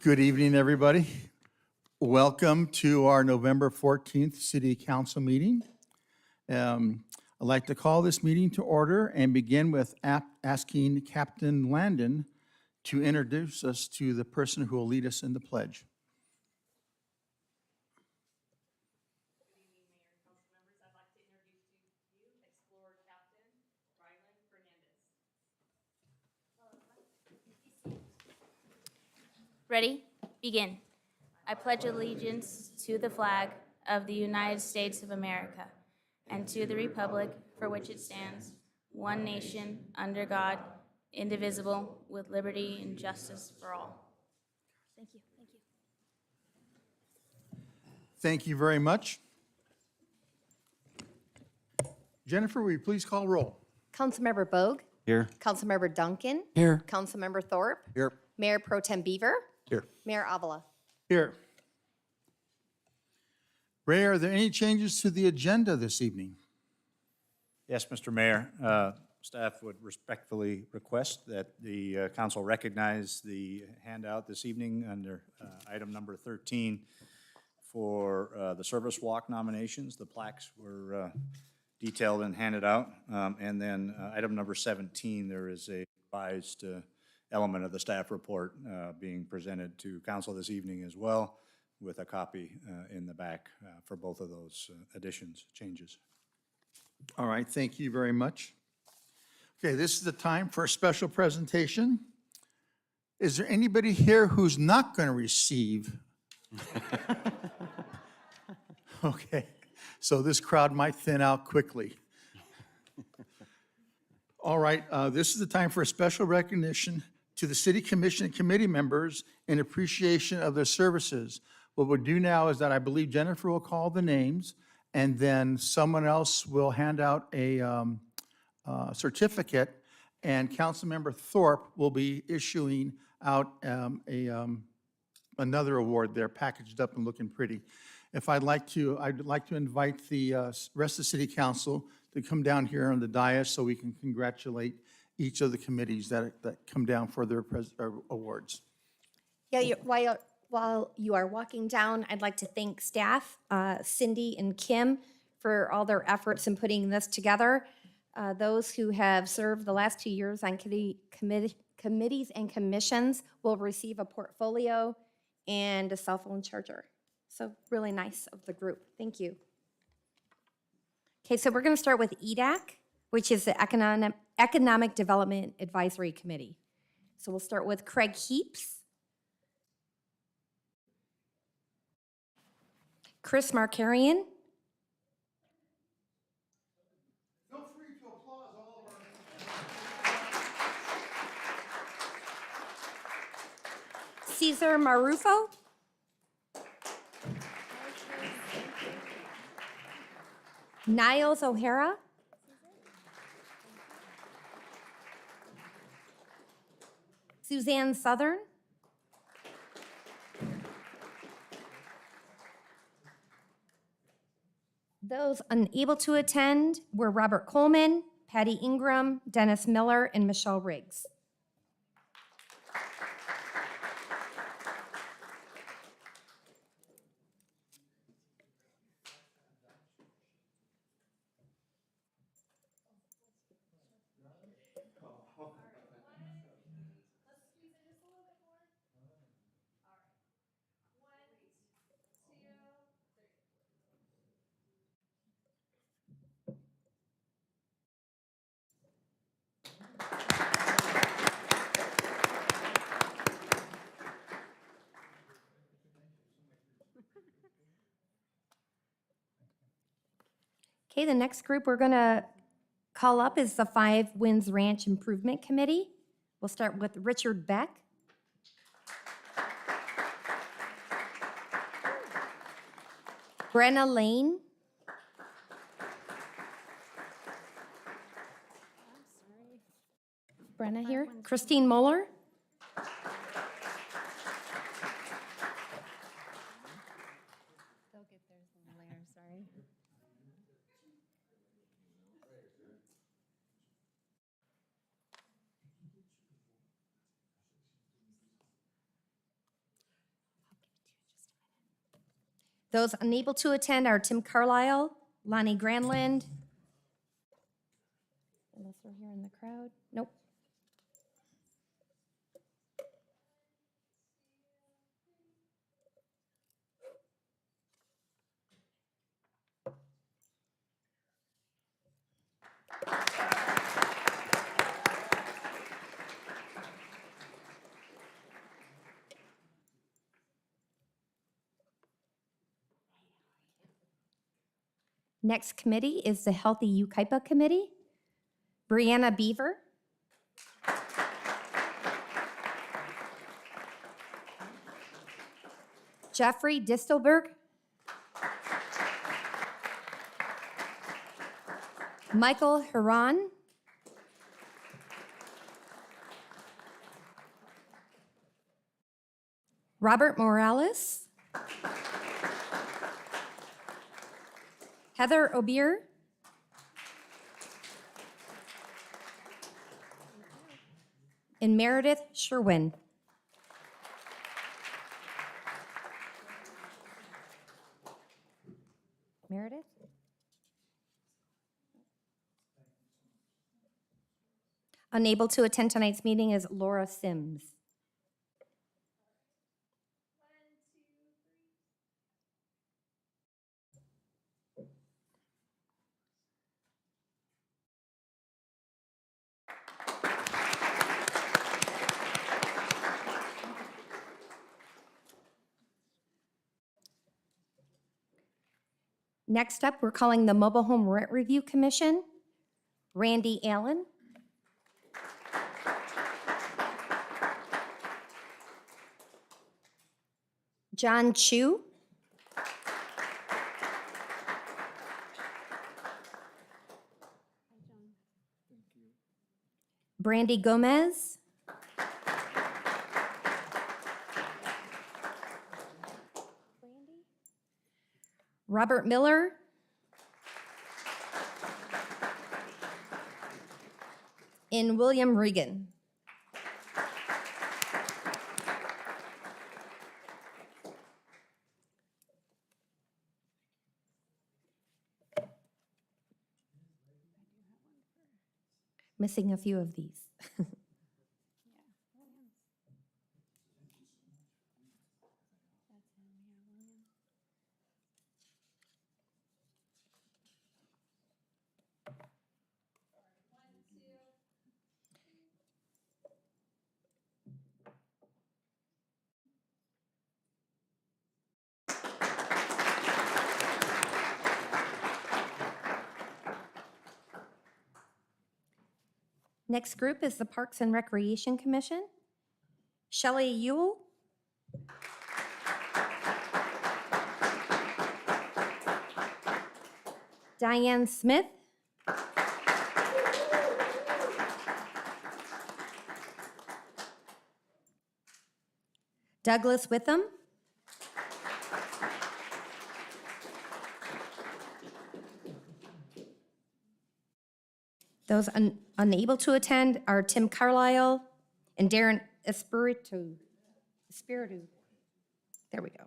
Good evening, everybody. Welcome to our November 14th City Council meeting. I'd like to call this meeting to order and begin with asking Captain Landon to introduce us to the person who will lead us in the pledge. Ready? Begin. I pledge allegiance to the flag of the United States of America and to the republic for which it stands, one nation, under God, indivisible, with liberty and justice for all. Thank you. Thank you. Thank you very much. Jennifer, will you please call roll? Councilmember Bogue. Here. Councilmember Duncan. Here. Councilmember Thorpe. Here. Mayor Pro Tem Beaver. Here. Mayor Avila. Here. Ray, are there any changes to the agenda this evening? Yes, Mr. Mayor. Staff would respectfully request that the council recognize the handout this evening under item number 13 for the service walk nominations. The plaques were detailed and handed out. And then item number 17, there is a revised element of the staff report being presented to council this evening as well, with a copy in the back for both of those additions, changes. All right, thank you very much. Okay, this is the time for a special presentation. Is there anybody here who's not going to receive? Okay, so this crowd might thin out quickly. All right, this is the time for a special recognition to the City Commission and committee members in appreciation of their services. What we'll do now is that I believe Jennifer will call the names, and then someone else will hand out a certificate, and Councilmember Thorpe will be issuing out another award there, packaged up and looking pretty. I'd like to invite the rest of the City Council to come down here on the dais so we can congratulate each of the committees that come down for their awards. Yeah, while you are walking down, I'd like to thank staff, Cindy and Kim, for all their efforts in putting this together. Those who have served the last 2 years on committees and commissions will receive a portfolio and a cell phone charger. So really nice of the group. Thank you. Okay, so we're going to start with EDAC, which is the Economic Development Advisory Committee. So we'll start with Craig Heaps, Chris Markarian, Feel free to applaud all of our... Cesar Marufo, Niles O'Hara, Suzanne Southern, those unable to attend were Robert Coleman, Patty Ingram, Dennis Miller, and Michelle Riggs. Okay, the next group we're going to call up is the Five Winds Ranch Improvement Committee. We'll start with Richard Beck. Brenna Lane. Brenna here. Christine Moeller. They'll get theirs a little later, sorry. Those unable to attend are Tim Carlisle, Lonnie Granlund. Unless we're here in the crowd. Nope. Next committee is the Healthy Yucaipa Committee. Brianna Beaver. Jeffrey Distelberg. Michael Huron. Robert Morales. Heather Obier. And Meredith Sherwin. Meredith? Unable to attend tonight's meeting is Laura Sims. Next up, we're calling the Mobile Home Rent Review Commission. Randy Allen. John Chu. Brandy Gomez. Robert Miller. And William Regan. Missing a few of these. Next group is the Parks and Recreation Commission. Shelley Ewell. Diane Smith. Douglas Witham. Those unable to attend are Tim Carlisle and Darren Espiritu. There we go.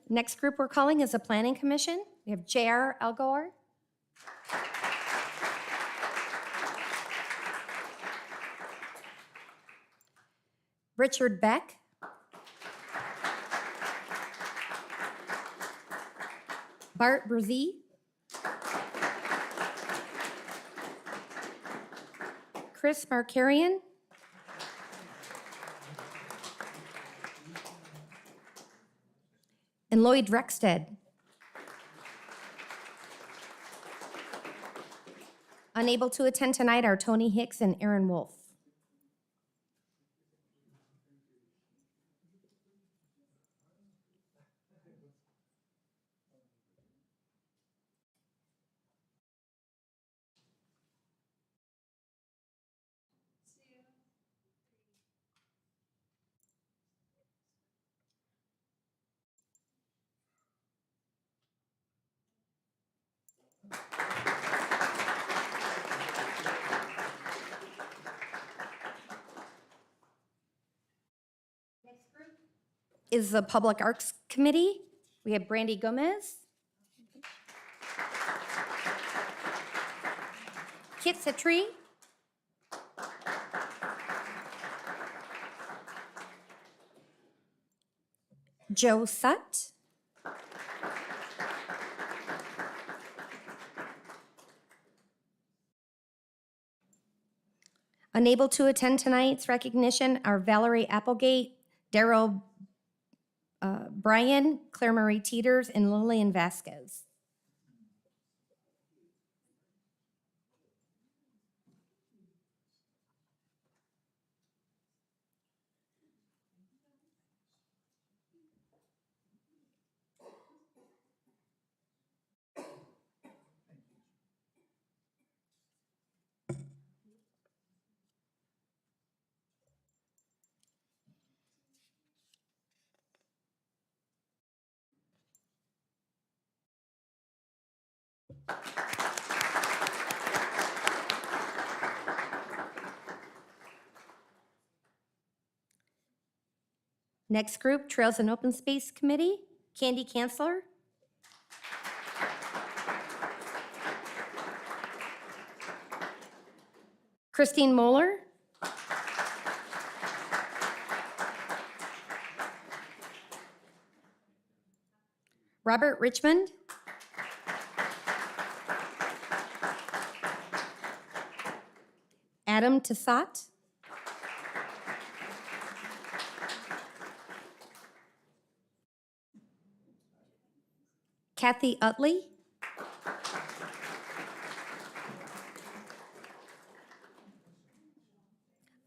Next group we're calling is the Planning Commission. We have J.R. Algor. Richard Beck. Bart Brzee. Chris Markarian. And Lloyd Rexted. Unable to attend tonight are Tony Hicks and Aaron Wolf. Is the Public Arts Committee. We have Brandy Gomez. Kit Satri. Joe Sutt. Unable to attend tonight's recognition are Valerie Applegate, Daryl Bryan, Claire Marie Teeters, and Lillian Vasquez. Next group, Trails and Open Space Committee, Candy Kanzler. Christine Moeller. Robert Richmond. Adam Tassat. Kathy Utley.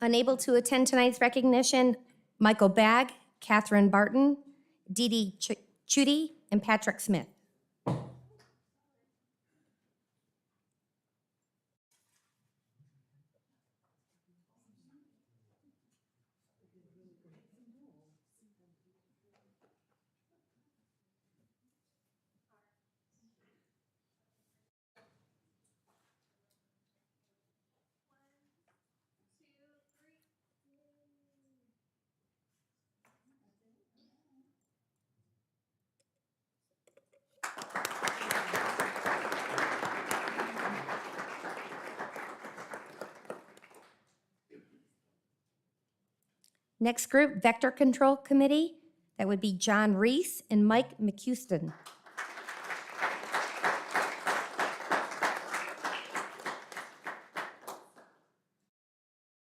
Unable to attend tonight's recognition, Michael Bagg, Catherine Barton, Dee Dee Chudy, and Patrick Smith. Next group, Vector Control Committee. That would be John Reese and Mike McHouston.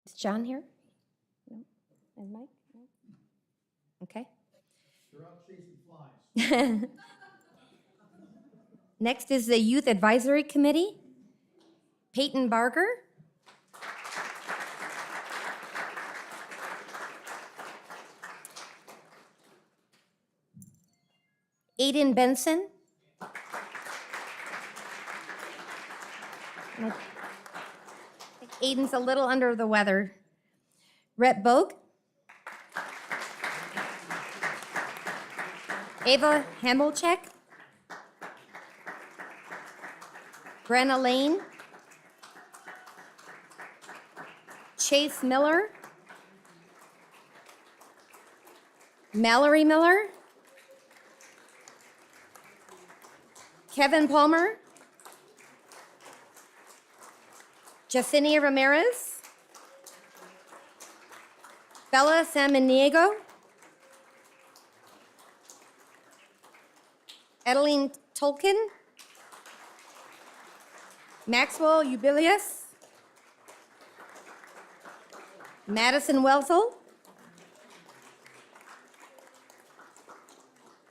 Is John here? No? And Mike? No? Okay. They're out chasing flies. Next is the Youth Advisory Committee. Peyton Barger. Aiden Benson. I think Aiden's a little under the weather. Rhett Bogue. Ava Hamilchek. Brenna Lane. Chase Miller. Mallory Miller. Kevin Palmer. Jacinia Ramirez. Bella Samaniego. Adeline Tolkien, Maxwell Ubilius, Madison Welsel.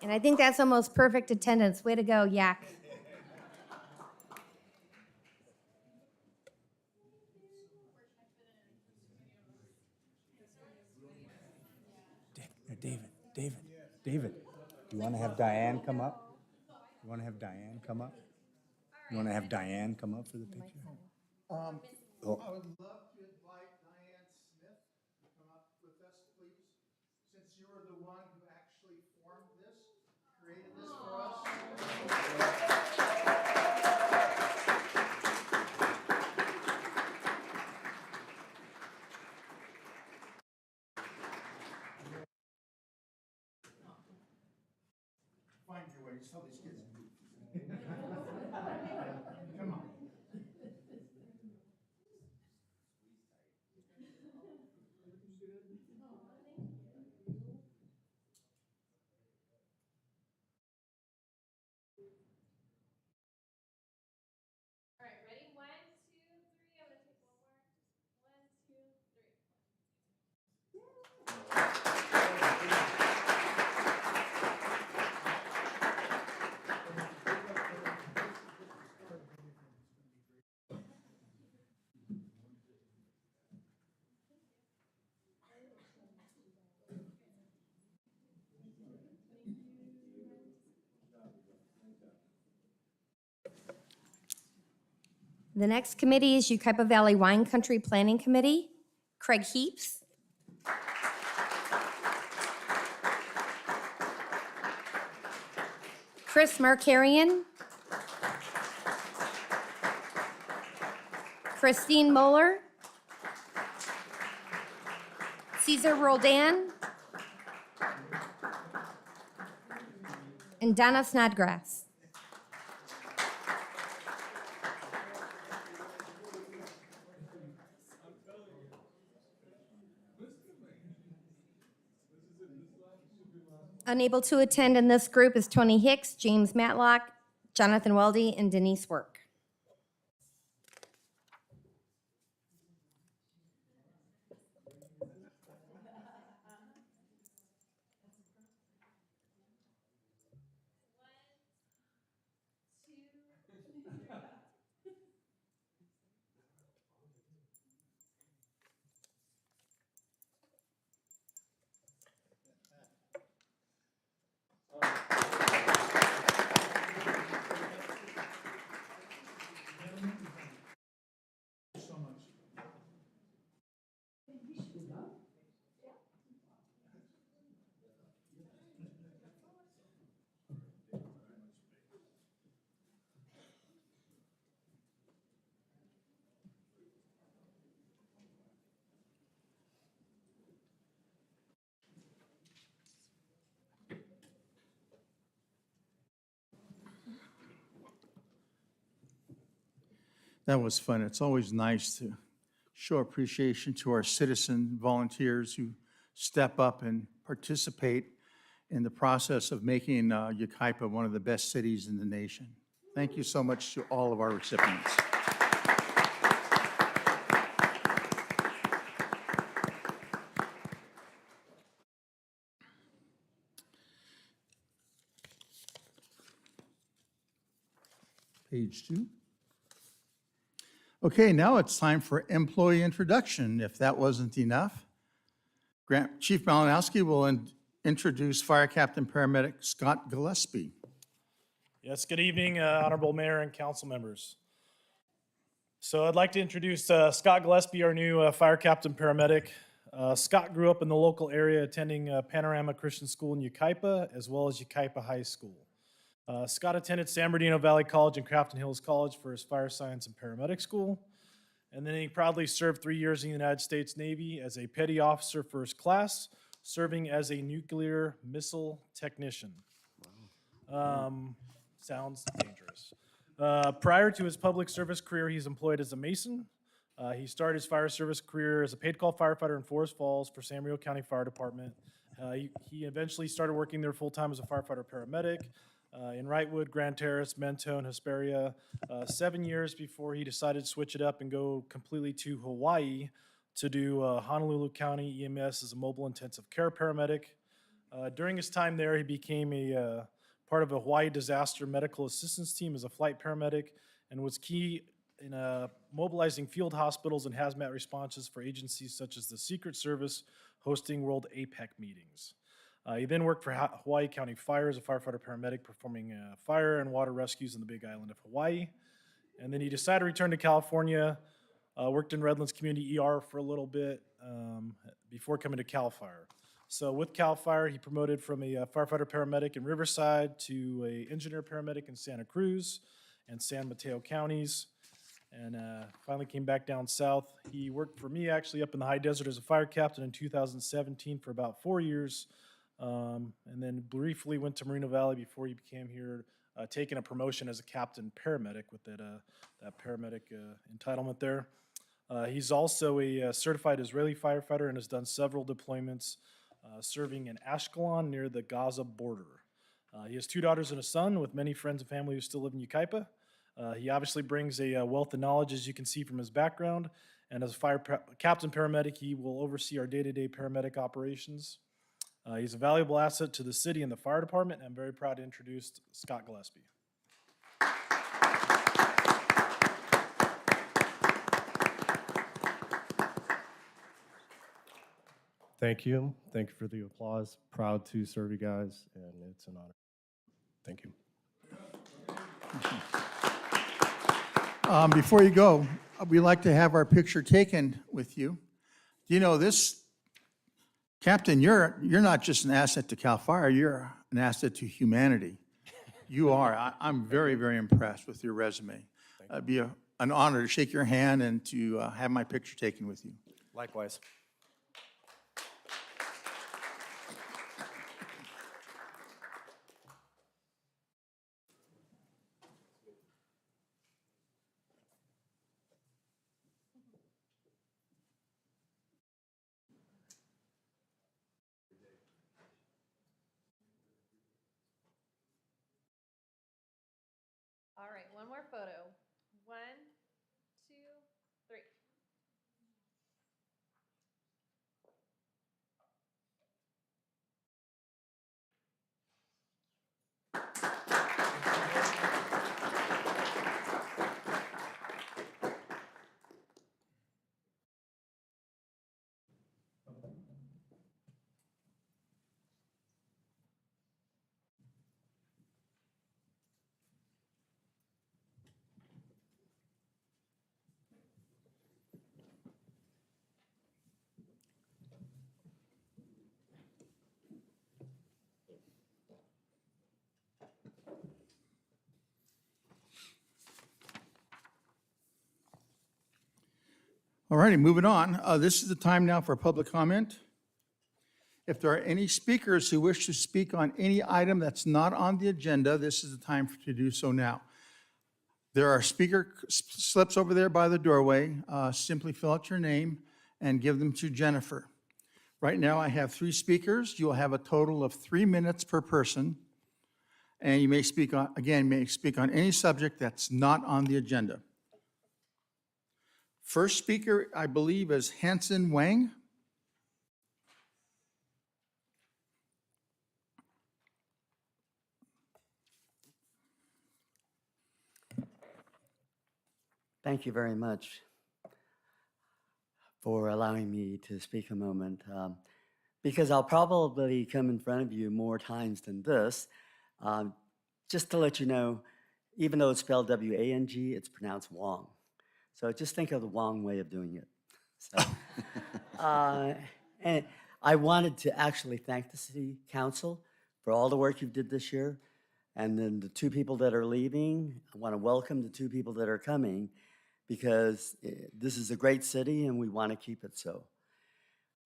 And I think that's almost perfect attendance. Way to go, Yak. David, do you want to have Diane come up? You want to have Diane come up? You want to have Diane come up for the picture? I would love to invite Diane Smith to come up with us, please, since you were the one who actually formed this, created this for us. Find your way, just tell these kids to move. Come on. All right, ready? 1, 2, 3. I'm gonna take one more. 1, 2, 3. The next committee is Yucaipa Valley Wine Country Planning Committee. Craig Heaps. Chris Markarian. Christine Moeller. Cesar Roldan. And Donna Snodgrass. Unable to attend in this group is Tony Hicks, James Matlock, Jonathan Weldy, and Denise Work. That was fun. It's always nice to show appreciation to our citizen volunteers who step up and participate in the process of making Yucaipa one of the best cities in the nation. Thank you so much to all of our recipients. Page 2. Okay, now it's time for employee introduction. If that wasn't enough, Chief Malinowski will introduce Fire Captain Paramedic Scott Gillespie. Yes, good evening, Honorable Mayor and council members. So I'd like to introduce Scott Gillespie, our new Fire Captain Paramedic. Scott grew up in the local area attending Panorama Christian School in Yucaipa, as well as Yucaipa High School. Scott attended San Bernardino Valley College and Crafton Hills College for his fire science and paramedic school. And then he proudly served 3 years in the United States Navy as a petty officer first class, serving as a nuclear missile technician. Sounds dangerous. Prior to his public service career, he's employed as a mason. He started his fire service career as a paid call firefighter in Forest Falls for San Bernardino County Fire Department. He eventually started working there full-time as a firefighter paramedic. in Wrightwood, Grand Terrace, Mentone, Hesperia, 7 years before he decided to switch it up and go completely to Hawaii to do Honolulu County EMS as a mobile intensive care paramedic. During his time there, he became a part of a Hawaii disaster medical assistance team as a flight paramedic and was key in mobilizing field hospitals and hazmat responses for agencies such as the Secret Service hosting World APEC meetings. He then worked for Hawaii County Fire as a firefighter paramedic performing fire and water rescues in the Big Island of Hawaii. And then he decided to return to California, worked in Redlands Community ER for a little bit before coming to CAL FIRE. So with CAL FIRE, he promoted from a firefighter paramedic in Riverside to a engineer paramedic in Santa Cruz and San Mateo counties, and finally came back down south. He worked for me actually up in the high desert as a fire captain in 2017 for about 4 years, and then briefly went to Moreno Valley before he became here, taking a promotion as a captain paramedic with that paramedic entitlement there. He's also a certified Israeli firefighter and has done several deployments, serving in Ashkelon near the Gaza border. He has 2 daughters and a son with many friends and family who still live in Yucaipa. He obviously brings a wealth of knowledge, as you can see from his background, and as a captain paramedic, he will oversee our day-to-day paramedic operations. He's a valuable asset to the city and the fire department, and I'm very proud to introduce Scott Gillespie. Thank you. Thank you for the applause. Proud to serve you guys, and it's an honor. Thank you. Before you go, we'd like to have our picture taken with you. You know, this, Captain, you're not just an asset to CAL FIRE, you're an asset to humanity. You are. I'm very, very impressed with your resume. It'd be an honor to shake your hand and to have my picture taken with you. Likewise. All right, one more photo. 1, 2, 3. All righty, moving on. This is the time now for public comment. If there are any speakers who wish to speak on any item that's not on the agenda, this is the time to do so now. There are speaker slips over there by the doorway. Simply fill out your name and give them to Jennifer. Right now, I have 3 speakers. You'll have a total of 3 minutes per person. And you may speak on, again, may speak on any subject that's not on the agenda. First speaker, I believe, is Hanson Wang. Thank you very much for allowing me to speak a moment, because I'll probably come in front of you more times than this. Just to let you know, even though it's spelled W-A-N-G, it's pronounced Wong. So just think of the Wong way of doing it. So, and I wanted to actually thank the City Council for all the work you did this year. And then the 2 people that are leaving, I want to welcome the 2 people that are coming, because this is a great city and we want to keep it so.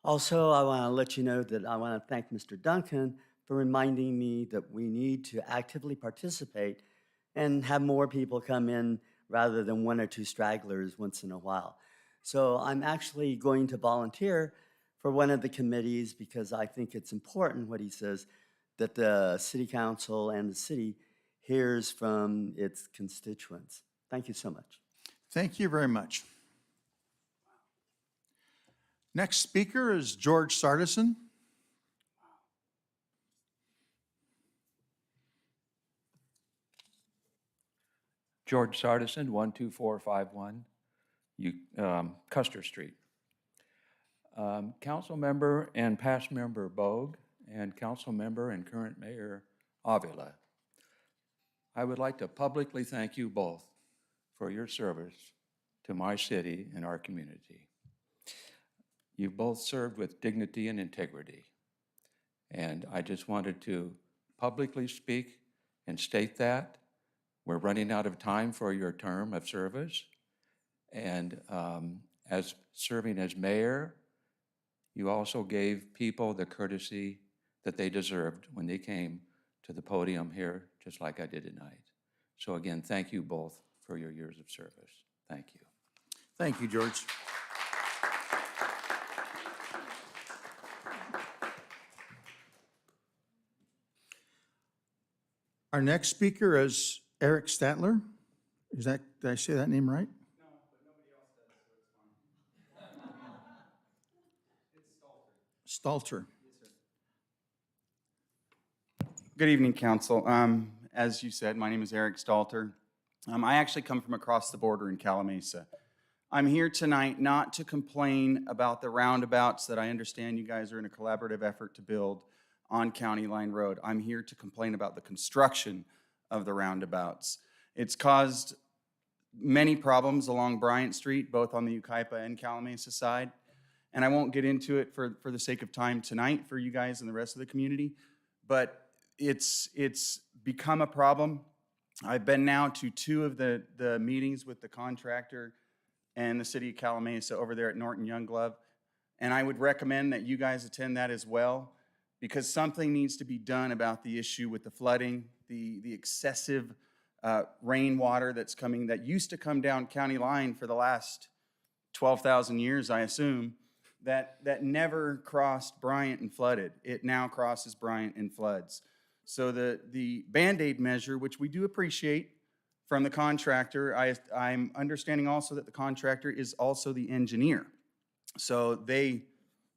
Also, I want to let you know that I want to thank Mr. Duncan for reminding me that we need to actively participate and have more people come in rather than 1 or 2 stragglers once in a while. So I'm actually going to volunteer for one of the committees because I think it's important what he says, that the City Council and the city hears from its constituents. Thank you so much. Thank you very much. Next speaker is George Sardison. George Sardison, 12451 Custer Street. Council member and past member Bogue and council member and current mayor Avila. I would like to publicly thank you both for your service to my city and our community. You both served with dignity and integrity. And I just wanted to publicly speak and state that. We're running out of time for your term of service. And as serving as mayor, you also gave people the courtesy that they deserved when they came to the podium here, just like I did tonight. So again, thank you both for your years of service. Thank you. Thank you, George. Our next speaker is Eric Statler. Is that, did I say that name right? No, but nobody else does, so it's fine. It's Stalter. Good evening, Council. As you said, my name is Eric Stalter. I actually come from across the border in Calamasa. I'm here tonight not to complain about the roundabouts that I understand you guys are in a collaborative effort to build on County Line Road. I'm here to complain about the construction of the roundabouts. It's caused many problems along Bryant Street, both on the Yucaipa and Calamasa side. And I won't get into it for the sake of time tonight for you guys and the rest of the community, but it's become a problem. I've been now to 2 of the meetings with the contractor and the city of Calamasa over there at Norton Younglove. And I would recommend that you guys attend that as well, because something needs to be done about the issue with the flooding, the excessive rainwater that's coming, that used to come down County Line for the last 12,000 years, I assume, that never crossed Bryant and flooded. It now crosses Bryant and floods. So the Band-Aid measure, which we do appreciate from the contractor, I'm understanding also that the contractor is also the engineer. So they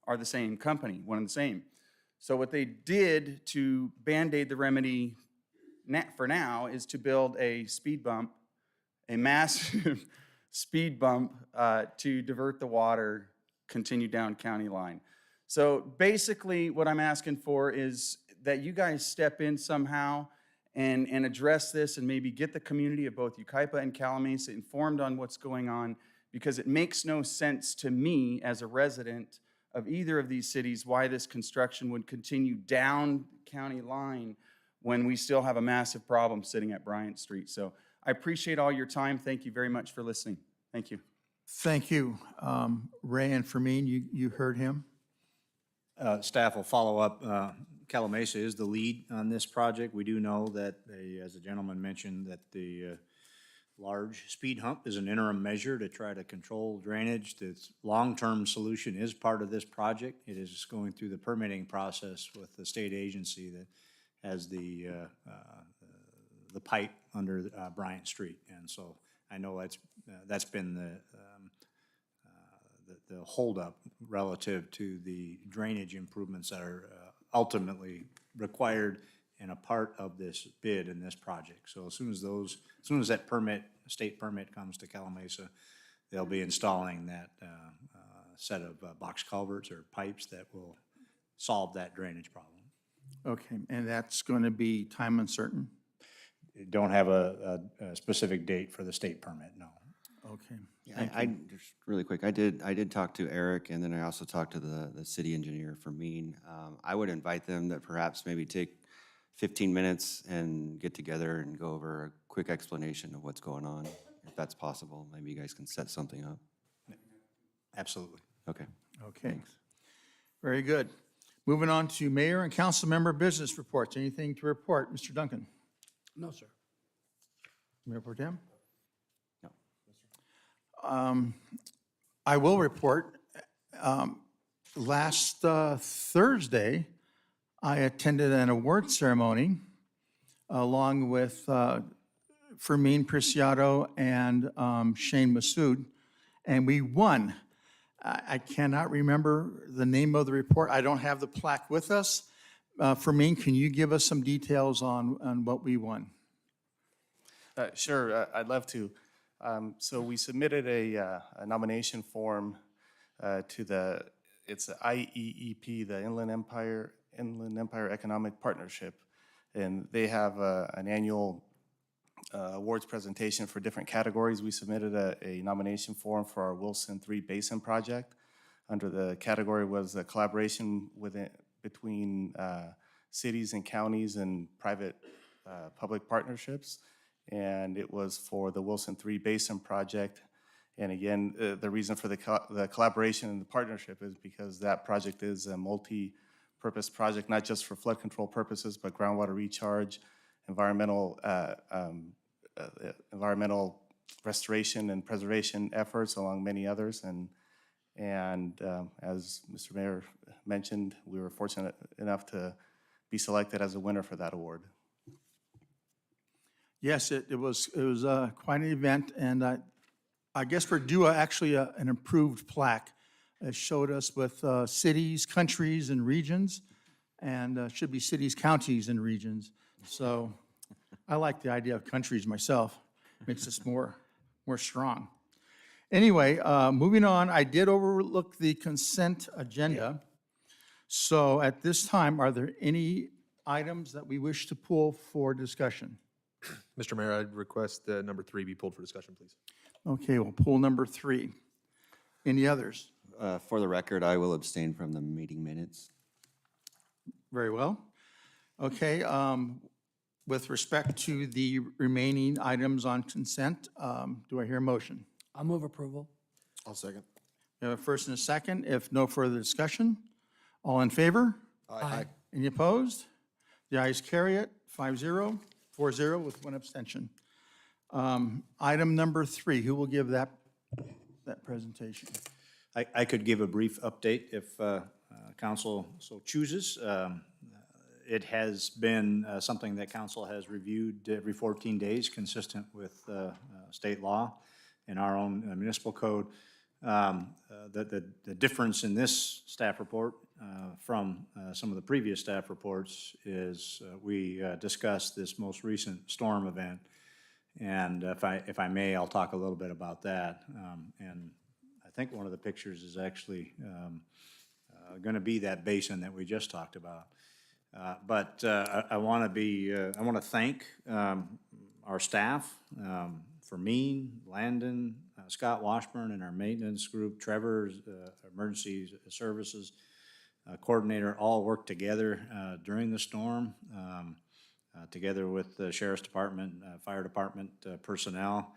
are the same company, one and the same. So what they did to Band-Aid the remedy for now is to build a speed bump, a massive speed bump to divert the water, continue down County Line. So basically what I'm asking for is that you guys step in somehow and address this and maybe get the community of both Yucaipa and Calamasa informed on what's going on, because it makes no sense to me as a resident of either of these cities why this construction would continue down County Line when we still have a massive problem sitting at Bryant Street. So I appreciate all your time. Thank you very much for listening. Thank you. Thank you. Ray and Fermin, you heard him. Staff will follow up. Calamasa is the lead on this project. We do know that, as the gentleman mentioned, that the large speed hump is an interim measure to try to control drainage. The long-term solution is part of this project. It is going through the permitting process with the state agency that has the pipe under Bryant Street. And so I know that's been the holdup relative to the drainage improvements that are ultimately required and a part of this bid in this project. So as soon as that state permit comes to Calamasa, they'll be installing that set of box culverts or pipes that will solve that drainage problem. Okay, and that's going to be time uncertain? Don't have a specific date for the state permit, no. Okay. Yeah, I just really quick, I did talk to Eric, and then I also talked to the city engineer for Mean. I would invite them that perhaps maybe take 15 minutes and get together and go over a quick explanation of what's going on. If that's possible, maybe you guys can set something up. Absolutely. Okay. Okay. Thanks. Very good. Moving on to mayor and council member business reports. Anything to report? Mr. Duncan? No, sir. Mayor Pro Tem? No. I will report. Last Thursday, I attended an award ceremony along with Fermin Preciado and Shane Massoud, and we won. I cannot remember the name of the report. I don't have the plaque with us. Fermin, can you give us some details on what we won? Sure, I'd love to. So we submitted a nomination form to it's the IEEP, the Inland Empire Economic Partnership, and they have an annual awards presentation for different categories. We submitted a nomination form for our Wilson 3 Basin project. Under the category was the collaboration between cities and counties and private public partnerships. And it was for the Wilson 3 Basin project. And again, the reason for the collaboration and the partnership is because that project is a multi-purpose project, not just for flood control purposes, but groundwater recharge, environmental restoration and preservation efforts, along many others. And as Mr. Mayor mentioned, we were fortunate enough to be selected as a winner for that award. Yes, it was quite an event, and I guess we're due actually an improved plaque. It showed us with cities, countries, and regions, and should be cities, counties, and regions. So I like the idea of countries myself. Makes us more strong. Anyway, moving on, I did overlook the consent agenda. So at this time, are there any items that we wish to pull for discussion? Mr. Mayor, I'd request that number 3 be pulled for discussion, please. Okay, we'll pull number 3. Any others? For the record, I will abstain from the meeting minutes. Very well. Okay, with respect to the remaining items on consent, do I hear a motion? I'll move approval. I'll second. We have a first and a second. If no further discussion, all in favor? Aye. Any opposed? The ayes carry it, 5-0, 4-0 with 1 abstention. Item number 3, who will give that presentation? I could give a brief update if council so chooses. It has been something that council has reviewed every 14 days, consistent with state law and our own municipal code. The difference in this staff report from some of the previous staff reports is we discussed this most recent storm event. And if I may, I'll talk a little bit about that. And I think one of the pictures is actually going to be that basin that we just talked about. But I want to thank our staff, Fermin, Landon, Scott Washburn, and our maintenance group, Trevor, emergency services coordinator, all worked together during the storm, together with the sheriff's department, fire department personnel.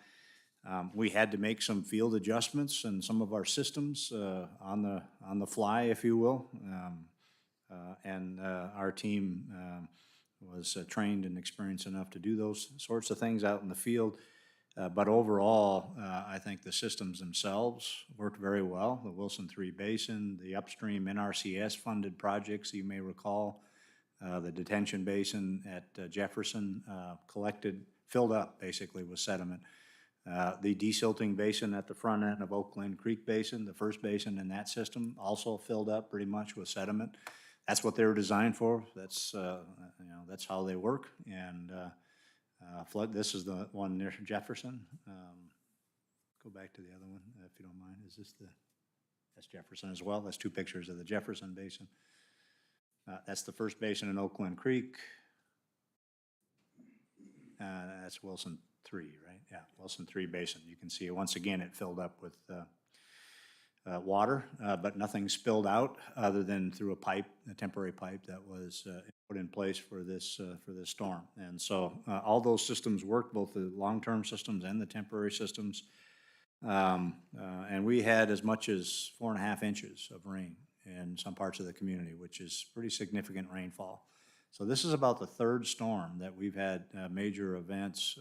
We had to make some field adjustments in some of our systems on the fly, if you will. And our team was trained and experienced enough to do those sorts of things out in the field. But overall, I think the systems themselves worked very well. The Wilson 3 Basin, the upstream NRCS-funded projects, you may recall, the detention basin at Jefferson filled up basically with sediment. The desilting basin at the front end of Oak Glen Creek Basin, the first basin in that system, also filled up pretty much with sediment. That's what they were designed for. That's that's how they work. And flood. This is the one near Jefferson. Go back to the other one if you don't mind. Is this that's Jefferson as well? That's 2 pictures of the Jefferson Basin. That's the first basin in Oak Glen Creek. That's Wilson 3, right? Yeah, Wilson 3 Basin. You can see once again it filled up with water, but nothing spilled out other than through a temporary pipe that was put in place for this storm. And so all those systems worked, both the long-term systems and the temporary systems. And we had as much as 4.5 inches of rain in some parts of the community, which is pretty significant rainfall. So this is about the 3rd storm that we've had major events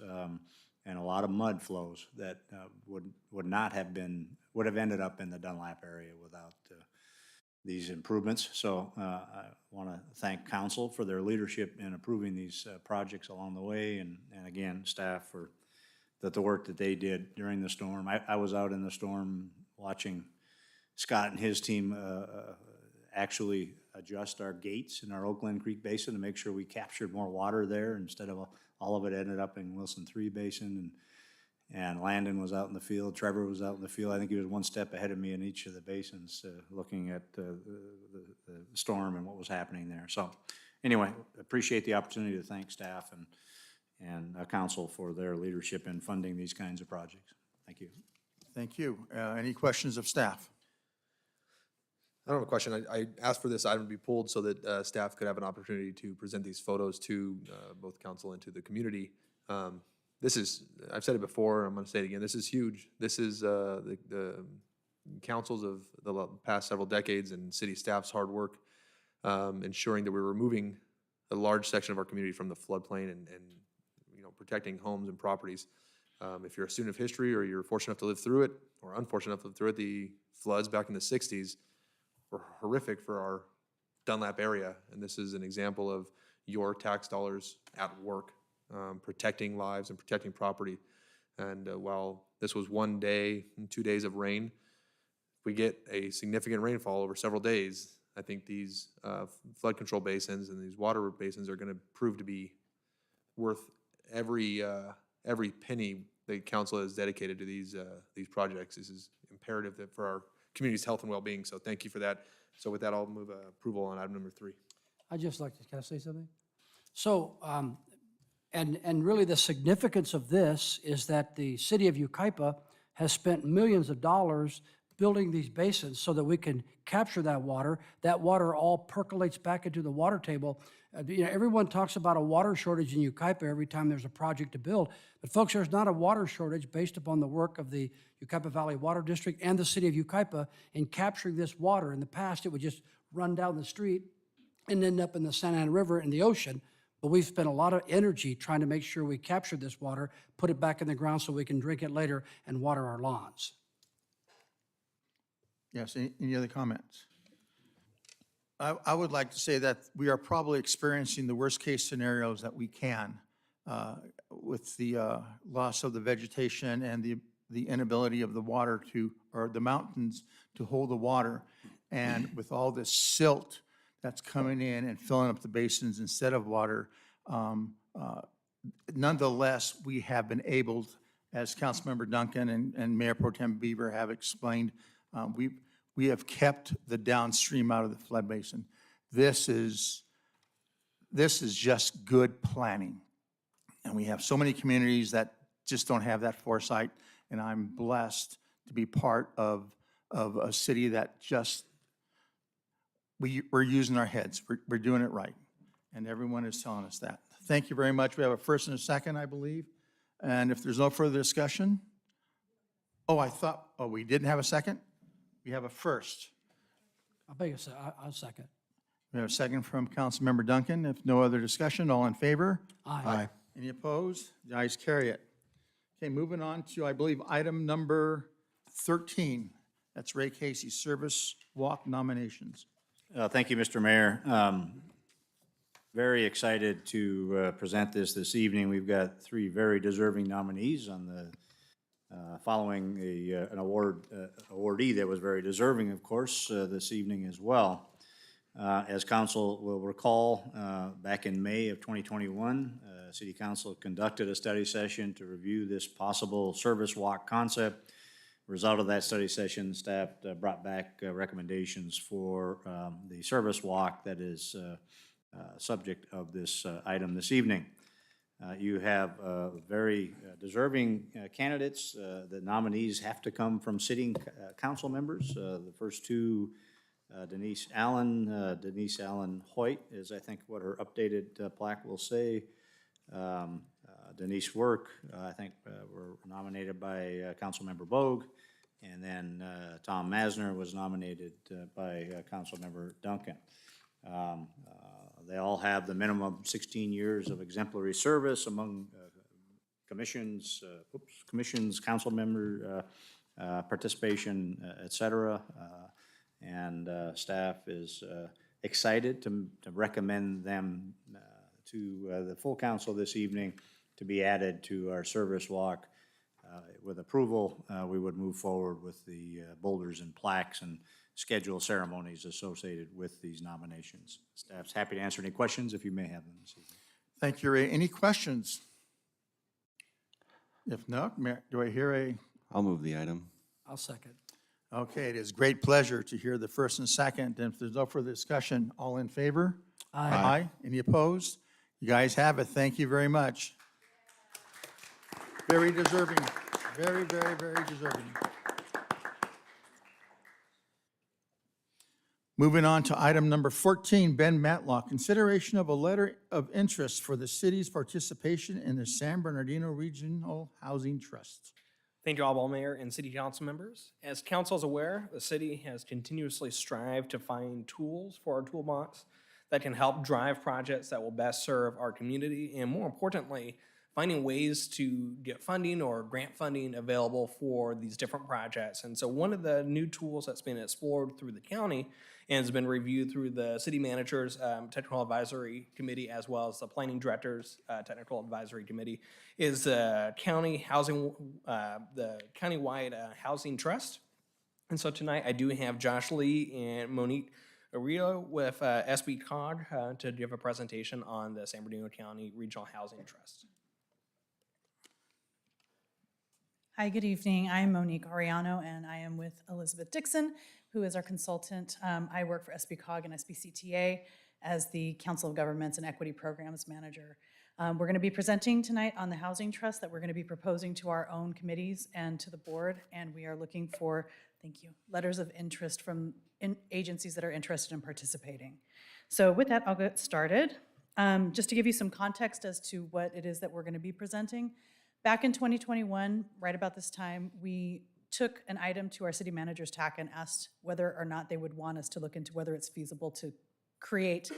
and a lot of mud flows that would have ended up in the Dunlap area these improvements. So I want to thank council for their leadership in approving these projects along the way, and again, staff for the work that they did during the storm. I was out in the storm watching Scott and his team actually adjust our gates in our Oak Glen Creek Basin to make sure we captured more water there instead of all of it ended up in Wilson 3 Basin. And Landon was out in the field, Trevor was out in the field. I think he was one step ahead of me in each of the basins, looking at the storm and what was happening there. So anyway, appreciate the opportunity to thank staff and council for their leadership in funding these kinds of projects. Thank you. Thank you. Any questions of staff? I don't have a question. I asked for this item to be pulled so that staff could have an opportunity to present these photos to both council and to the community. This is, I've said it before, I'm going to say it again, this is huge. This is the councils of the past several decades and city staff's hard work ensuring that we're removing a large section of our community from the floodplain and protecting homes and properties. If you're a student of history or you're fortunate enough to live through it or unfortunate enough to live through it, the floods back in the 60s were horrific for our Dunlap area. And this is an example of your tax dollars at work, protecting lives and protecting property. And while this was 1 day and 2 days of rain, if we get a significant rainfall over several days, I think these flood control basins and these water basins are going to prove to be worth every penny the council has dedicated to these projects. This is imperative that for our community's health and well-being. So thank you for that. So with that, I'll move approval on item number 3. I'd just like to, can I say something? So, and really the significance of this is that the city of Yucaipa has spent millions of dollars building these basins so that we can capture that water. That water all percolates back into the water table. Everyone talks about a water shortage in Yucaipa every time there's a project to build. But folks, there's not a water shortage based upon the work of the Yucaipa Valley Water District and the city of Yucaipa in capturing this water. In the past, it would just run down the street and end up in the Santa Ana River in the ocean. But we've spent a lot of energy trying to make sure we capture this water, put it back in the ground so we can drink it later and water our lawns. Yes, any other comments? I would like to say that we are probably experiencing the worst-case scenarios that we can with the loss of the vegetation and the inability of the water or the mountains to hold the water. And with all this silt that's coming in and filling up the basins instead of water, nonetheless, we have been able, as Councilmember Duncan and Mayor Pro Tem Beaver have explained, we have kept the downstream out of the flood basin. This is just good planning. And we have so many communities that just don't have that foresight, and I'm blessed to be part of a city that just, we're using our heads. We're doing it right, and everyone is telling us that. Thank you very much. We have a first and a second, I believe. And if there's no further discussion, we didn't have a second? We have a first. I'll second. We have a second from Councilmember Duncan. If no other discussion, all in favor? Aye. Any opposed? The ayes carry it. Okay, moving on to, I believe, item number 13. That's Ray Casey's service walk nominations. Thank you, Mr. Mayor. Very excited to present this evening. We've got 3 very deserving nominees on the following an awardee that was very deserving, of course, this evening as well. As council will recall, back in May of 2021, City Council conducted a study session to review this possible service walk concept. Result of that study session, staff brought back recommendations for the service walk that is subject of this item this evening. You have very deserving candidates. The nominees have to come from sitting council members. The first 2, Denise Allen Hoyt is, I think, what her updated plaque will say. Denise Work, I think, were nominated by Councilmember Bogue. And then Tom Masner was nominated by Councilmember Duncan. They all have the minimum 16 years of exemplary service among commissions, council member participation, et cetera. And staff is excited to recommend them to the full council this evening to be added to our service walk. With approval, we would move forward with the boulders and plaques and schedule ceremonies associated with these nominations. Staff's happy to answer any questions if you may have them this evening. Thank you, Ray. Any questions? If not, do I hear a? I'll move the item. I'll second. Okay, it is great pleasure to hear the first and second. And if there's no further discussion, all in favor? Aye. Aye. Any opposed? You guys have it. Thank you very much. Very deserving. Very, very, very deserving. Moving on to item number 14, Ben Matlock, consideration of a letter of interest for the city's participation in the San Bernardino Regional Housing Trust. Thank you, Honorable Mayor and City Council members. As council is aware, the city has continuously strived to find tools for our toolbox that can help drive projects that will best serve our community, and more importantly, finding ways to get funding or grant funding available for these different projects. And so one of the new tools that's been explored through the county and has been reviewed through the city manager's technical advisory committee, as well as the planning director's technical advisory committee, is the county housing, the countywide housing trust. And so tonight I do have Josh Lee and Monique Arillo with SBCOG to give a presentation on the San Bernardino County Regional Housing Trust. Hi, good evening. I'm Monique Ariano, and I am with Elizabeth Dixon, who is our consultant. I work for SBCOG and SBCTA as the Council of Governments and Equity Programs Manager. We're going to be presenting tonight on the Housing Trust that we're going to be proposing to our own committees and to the board, and we are looking for, thank you, letters of interest from agencies that are interested in participating. So with that, I'll get started. Just to give you some context as to what it is that we're going to be presenting. Back in 2021, right about this time, we took an item to our city manager's TAC and asked whether or not they would want us to look into whether it's feasible to create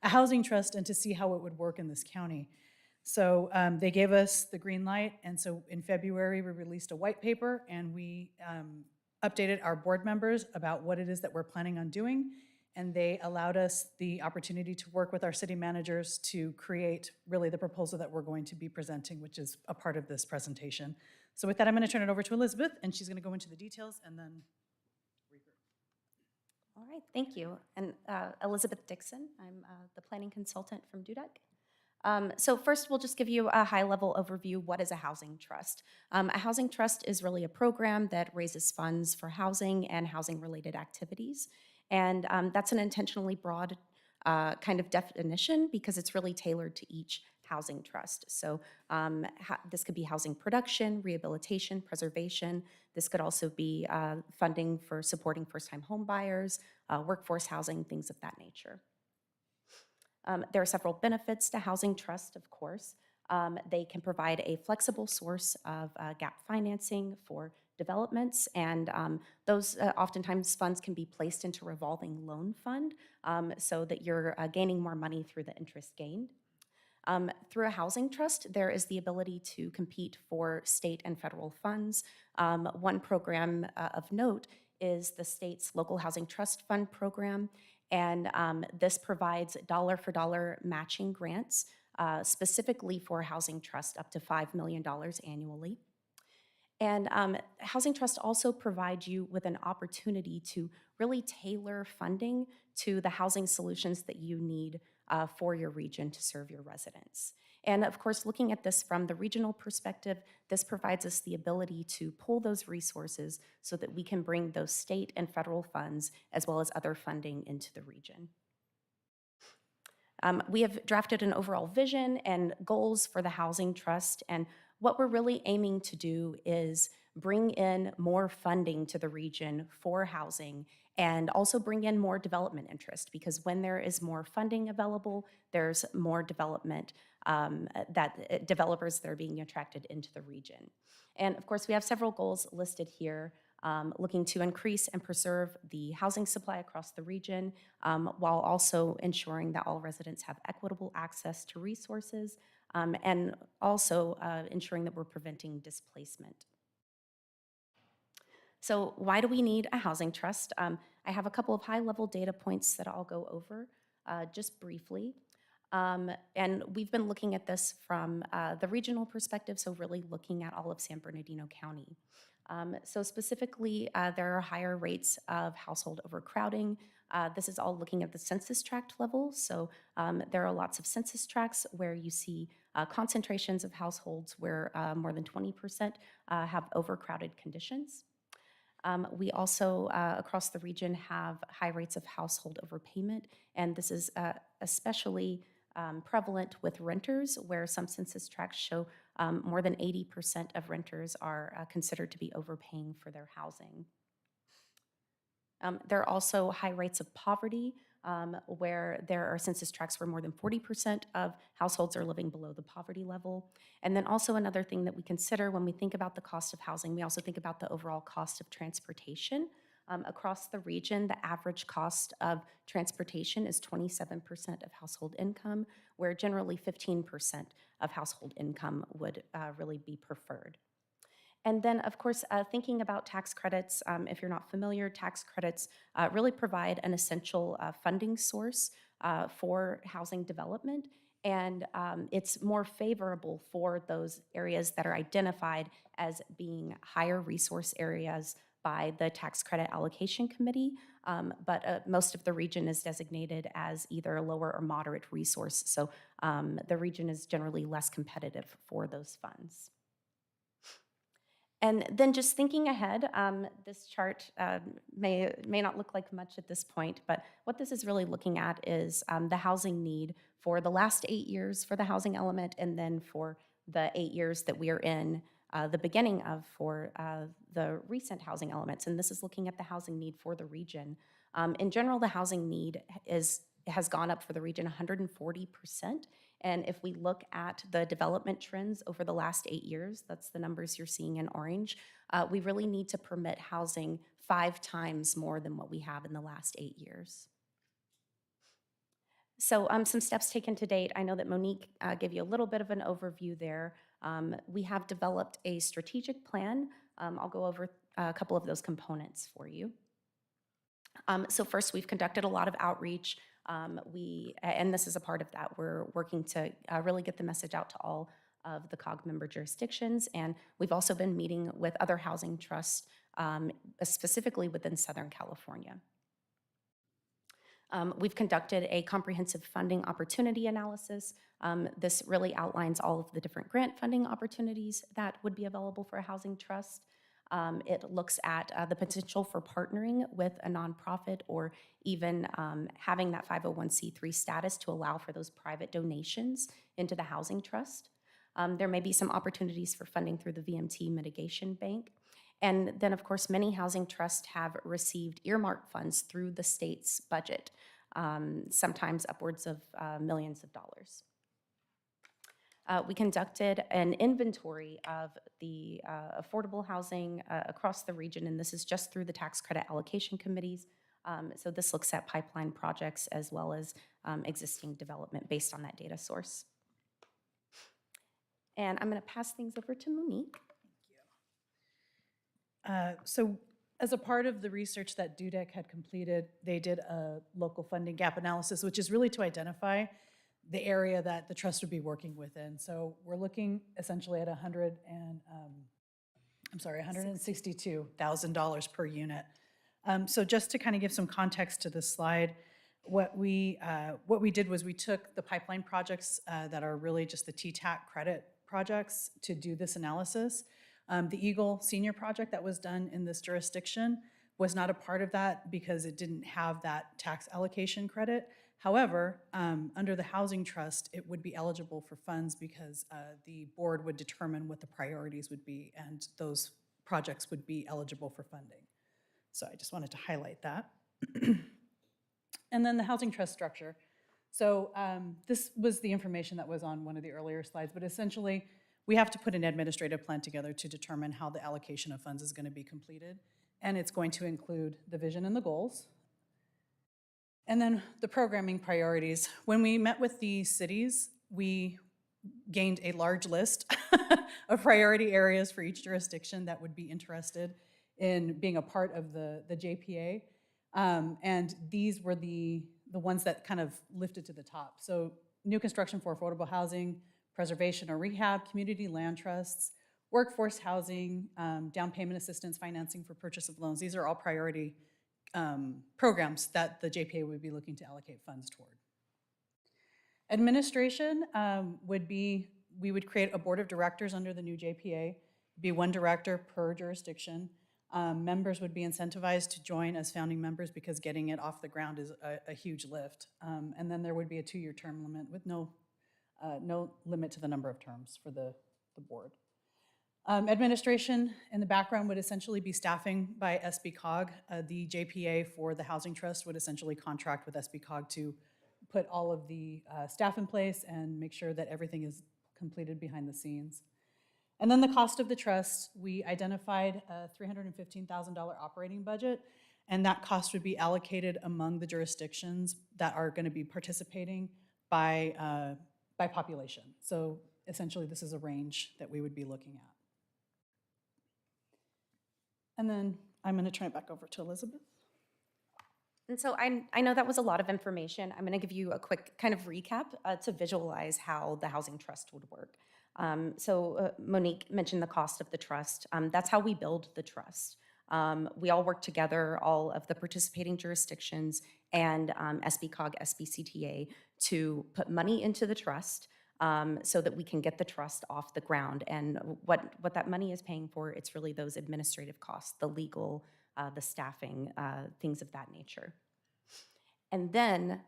a housing trust and to see how it would work in this county. So they gave us the green light, and so in February, we released a white paper, and we updated our board members about what it is that we're planning on doing, and they allowed us the opportunity to work with our city managers to create really the proposal that we're going to be presenting, which is a part of this presentation. So with that, I'm going to turn it over to Elizabeth, and she's going to go into the details and then All right, thank you. And Elizabeth Dixon, I'm the planning consultant from DUDEC. So first, we'll just give you a high-level overview. What is a housing trust? A housing trust is really a program that raises funds for housing and housing-related activities. And that's an intentionally broad kind of definition because it's really tailored to each housing trust. So this could be housing production, rehabilitation, preservation. This could also be funding for supporting first-time home buyers, workforce housing, things of that nature. There are several benefits to housing trust, of course. They can provide a flexible source of gap financing for developments, and those oftentimes funds can be placed into revolving loan fund so that you're gaining more money through the interest gained. Through a housing trust, there is the ability to compete for state and federal funds. One program of note is the state's Local Housing Trust Fund program, and this provides dollar-for-dollar matching grants specifically for housing trust up to $5 million annually. And Housing Trust also provides you with an opportunity to really tailor funding to the housing solutions that you need for your region to serve your residents. And of course, looking at this from the regional perspective, this provides us the ability to pull those resources so that we can bring those state and federal funds as well as other funding into the region. We have drafted an overall vision and goals for the Housing Trust, and what we're really aiming to do is bring in more funding to the region for housing and also bring in more development interest, because when there is more funding available, there's more development developers that are being attracted into the region. And of course, we have several goals listed here, looking to increase and preserve the housing supply across the region, while also ensuring that all residents have equitable access to resources, and also ensuring that we're preventing displacement. So why do we need a housing trust? I have a couple of high-level data points that I'll go over just briefly. And we've been looking at this from the regional perspective, so really looking at all of San Bernardino County. So specifically, there are higher rates of household overcrowding. This is all looking at the census tract level. So there are lots of census tracts where you see concentrations of households where more than 20% have overcrowded conditions. We also, across the region, have high rates of household overpayment, and this is especially prevalent with renters, where some census tracts show more than 80% of renters are considered to be overpaying for their housing. There are also high rates of poverty, where there are census tracts where more than 40% of households are living below the poverty level. And then also another thing that we consider when we think about the cost of housing, we also think about the overall cost of transportation. Across the region, the average cost of transportation is 27% of household income, where generally 15% of household income would really be preferred. And then, of course, thinking about tax credits, if you're not familiar, tax credits really provide an essential funding source for housing development. And it's more favorable for those areas that are identified as being higher resource areas by the Tax Credit Allocation Committee, but most of the region is designated as either a lower or moderate resource. So the region is generally less competitive for those funds. And then just thinking ahead, this chart may not look like much at this point, but what this is really looking at is the housing need for the last 8 years for the housing element, and then for the 8 years that we are in the beginning of for the recent housing elements. And this is looking at the housing need for the region. In general, the housing need has gone up for the region 140%. And if we look at the development trends over the last 8 years, that's the numbers you're seeing in orange, we really need to permit housing 5 times more than what we have in the last 8 years. So some steps taken to date. I know that Monique gave you a little bit of an overview there. We have developed a strategic plan. I'll go over a couple of those components for you. So first, we've conducted a lot of outreach. And this is a part of that, we're working to really get the message out to all of the COG member jurisdictions. And we've also been meeting with other housing trusts, specifically within Southern California. We've conducted a comprehensive funding opportunity analysis. This really outlines all of the different grant funding opportunities that would be available for a housing trust. It looks at the potential for partnering with a nonprofit, or even having that 501c3 status to allow for those private donations into the housing trust. There may be some opportunities for funding through the VMT Mitigation Bank. And then, of course, many housing trusts have received earmark funds through the state's budget, sometimes upwards of millions of dollars. We conducted an inventory of the affordable housing across the region, and this is just through the Tax Credit Allocation Committees. So this looks at pipeline projects as well as existing development based on that data source. And I'm going to pass things over to Monique. So as a part of the research that DUDEC had completed, they did a local funding gap analysis, which is really to identify the area that the trust would be working within. So we're looking essentially at $162,000 per unit. So just to kind of give some context to this slide, what we did was we took the pipeline projects that are really just the TTAC credit projects to do this analysis. The Eagle Senior project that was done in this jurisdiction was not a part of that because it didn't have that tax allocation credit. However, under the housing trust, it would be eligible for funds because the board would determine what the priorities would be, and those projects would be eligible for funding. So I just wanted to highlight that. And then the housing trust structure. So this was the information that was on one of the earlier slides, but essentially we have to put an administrative plan together to determine how the allocation of funds is going to be completed. And it's going to include the vision and the goals. And then the programming priorities. When we met with the cities, we gained a large list of priority areas for each jurisdiction that would be interested in being a part of the JPA. And these were the ones that kind of lifted to the top. So new construction for affordable housing, preservation or rehab, community land trusts, workforce housing, down payment assistance, financing for purchase of loans. These are all priority programs that the JPA would be looking to allocate funds toward. Administration would be, we would create a board of directors under the new JPA, be one director per jurisdiction. Members would be incentivized to join as founding members because getting it off the ground is a huge lift. And then there would be a 2-year term limit with no limit to the number of terms for the board. Administration in the background would essentially be staffing by SBCOG. The JPA for the Housing Trust would essentially contract with SBCOG to put all of the staff in place and make sure that everything is completed behind the scenes. And then the cost of the trust, we identified a $315,000 operating budget, and that cost would be allocated among the jurisdictions that are going to be participating by population. So essentially, this is a range that we would be looking at. And then I'm going to turn it back over to Elizabeth. And so I know that was a lot of information. I'm going to give you a quick kind of recap to visualize how the Housing Trust would work. Monique mentioned the cost of the trust. That's how we build the trust. We all work together, all of the participating jurisdictions and SBCOG, SBCTA, to put money into the trust so that we can get the trust off the ground. And what that money is paying for, it's really those administrative costs, the legal, the staffing, things of that nature. And then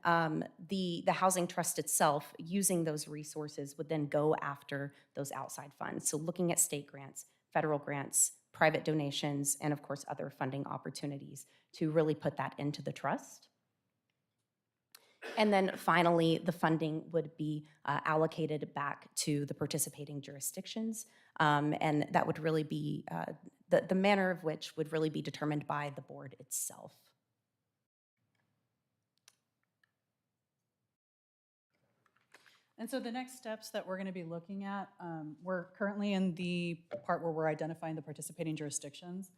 the Housing Trust itself, using those resources, would then go after those outside funds. So looking at state grants, federal grants, private donations, and of course other funding opportunities to really put that into the trust. And then finally, the funding would be allocated back to the participating jurisdictions. And that would really be, the manner of which would really be determined by the board itself. And so the next steps that we're going to be looking at, we're currently in the part where we're identifying the participating jurisdictions.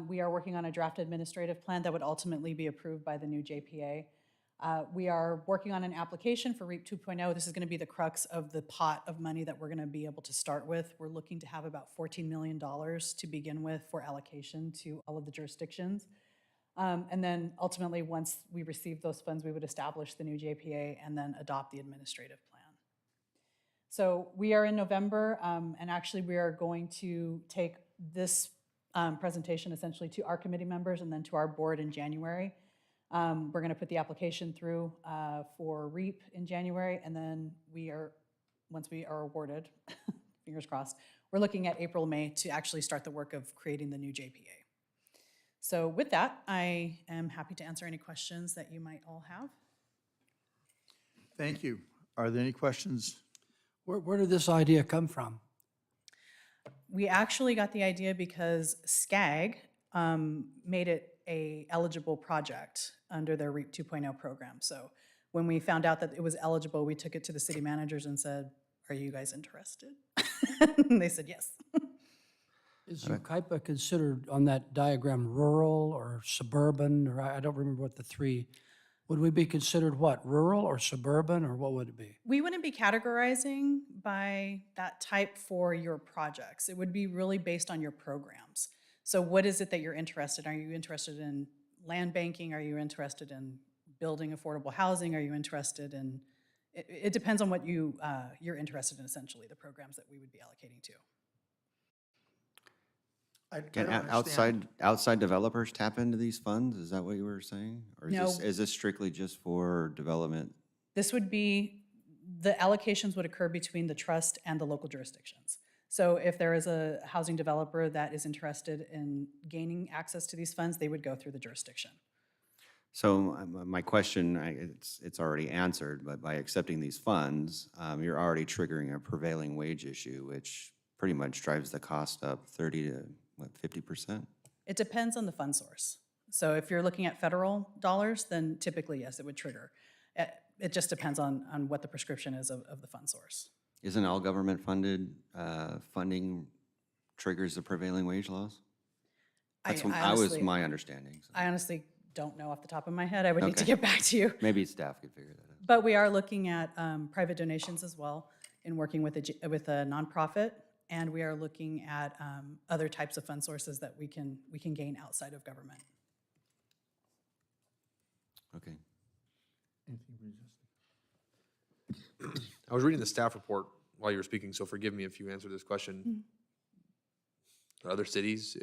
We are working on a draft administrative plan that would ultimately be approved by the new JPA. We are working on an application for REAP 2.0. This is going to be the crux of the pot of money that we're going to be able to start with. We're looking to have about $14 million to begin with for allocation to all of the jurisdictions. And then ultimately, once we receive those funds, we would establish the new JPA and then adopt the administrative plan. So we are in November, and actually we are going to take this presentation essentially to our committee members and then to our board in January. We're going to put the application through for REAP in January, and then once we are awarded, fingers crossed, we're looking at April, May to actually start the work of creating the new JPA. So with that, I am happy to answer any questions that you might all have. Thank you. Are there any questions? Where did this idea come from? We actually got the idea because SCAG made it a eligible project under their REAP 2.0 program. So when we found out that it was eligible, we took it to the city managers and said, "Are you guys interested?" And they said yes. Is Yucaipa considered on that diagram rural or suburban, or I don't remember what the three, would we be considered what, rural or suburban, or what would it be? We wouldn't be categorizing by that type for your projects. It would be really based on your programs. So what is it that you're interested in? Are you interested in land banking? Are you interested in building affordable housing? Are you interested in, it depends on what you're interested in, essentially, the programs that we would be allocating to. Can outside developers tap into these funds? Is that what you were saying? Or is this strictly just for development? This would be, the allocations would occur between the trust and the local jurisdictions. So if there is a housing developer that is interested in gaining access to these funds, they would go through the jurisdiction. So my question, it's already answered, but by accepting these funds, you're already triggering a prevailing wage issue, which pretty much drives the cost up 30 to, what, 50%? It depends on the fund source. So if you're looking at federal dollars, then typically, yes, it would trigger. It just depends on what the prescription is of the fund source. Isn't all government funded funding triggers the prevailing wage laws? That's I what, I was honestly- my understanding. So I honestly don't know off the top of my head. I would need to Okay. get back to you. maybe staff could figure that out. But we are looking at private donations as well in working with with a nonprofit. And we are looking at other types of fund sources that we can gain outside of government. Okay. I was reading the staff report while you were speaking, so forgive me if you answer this question. Are other cities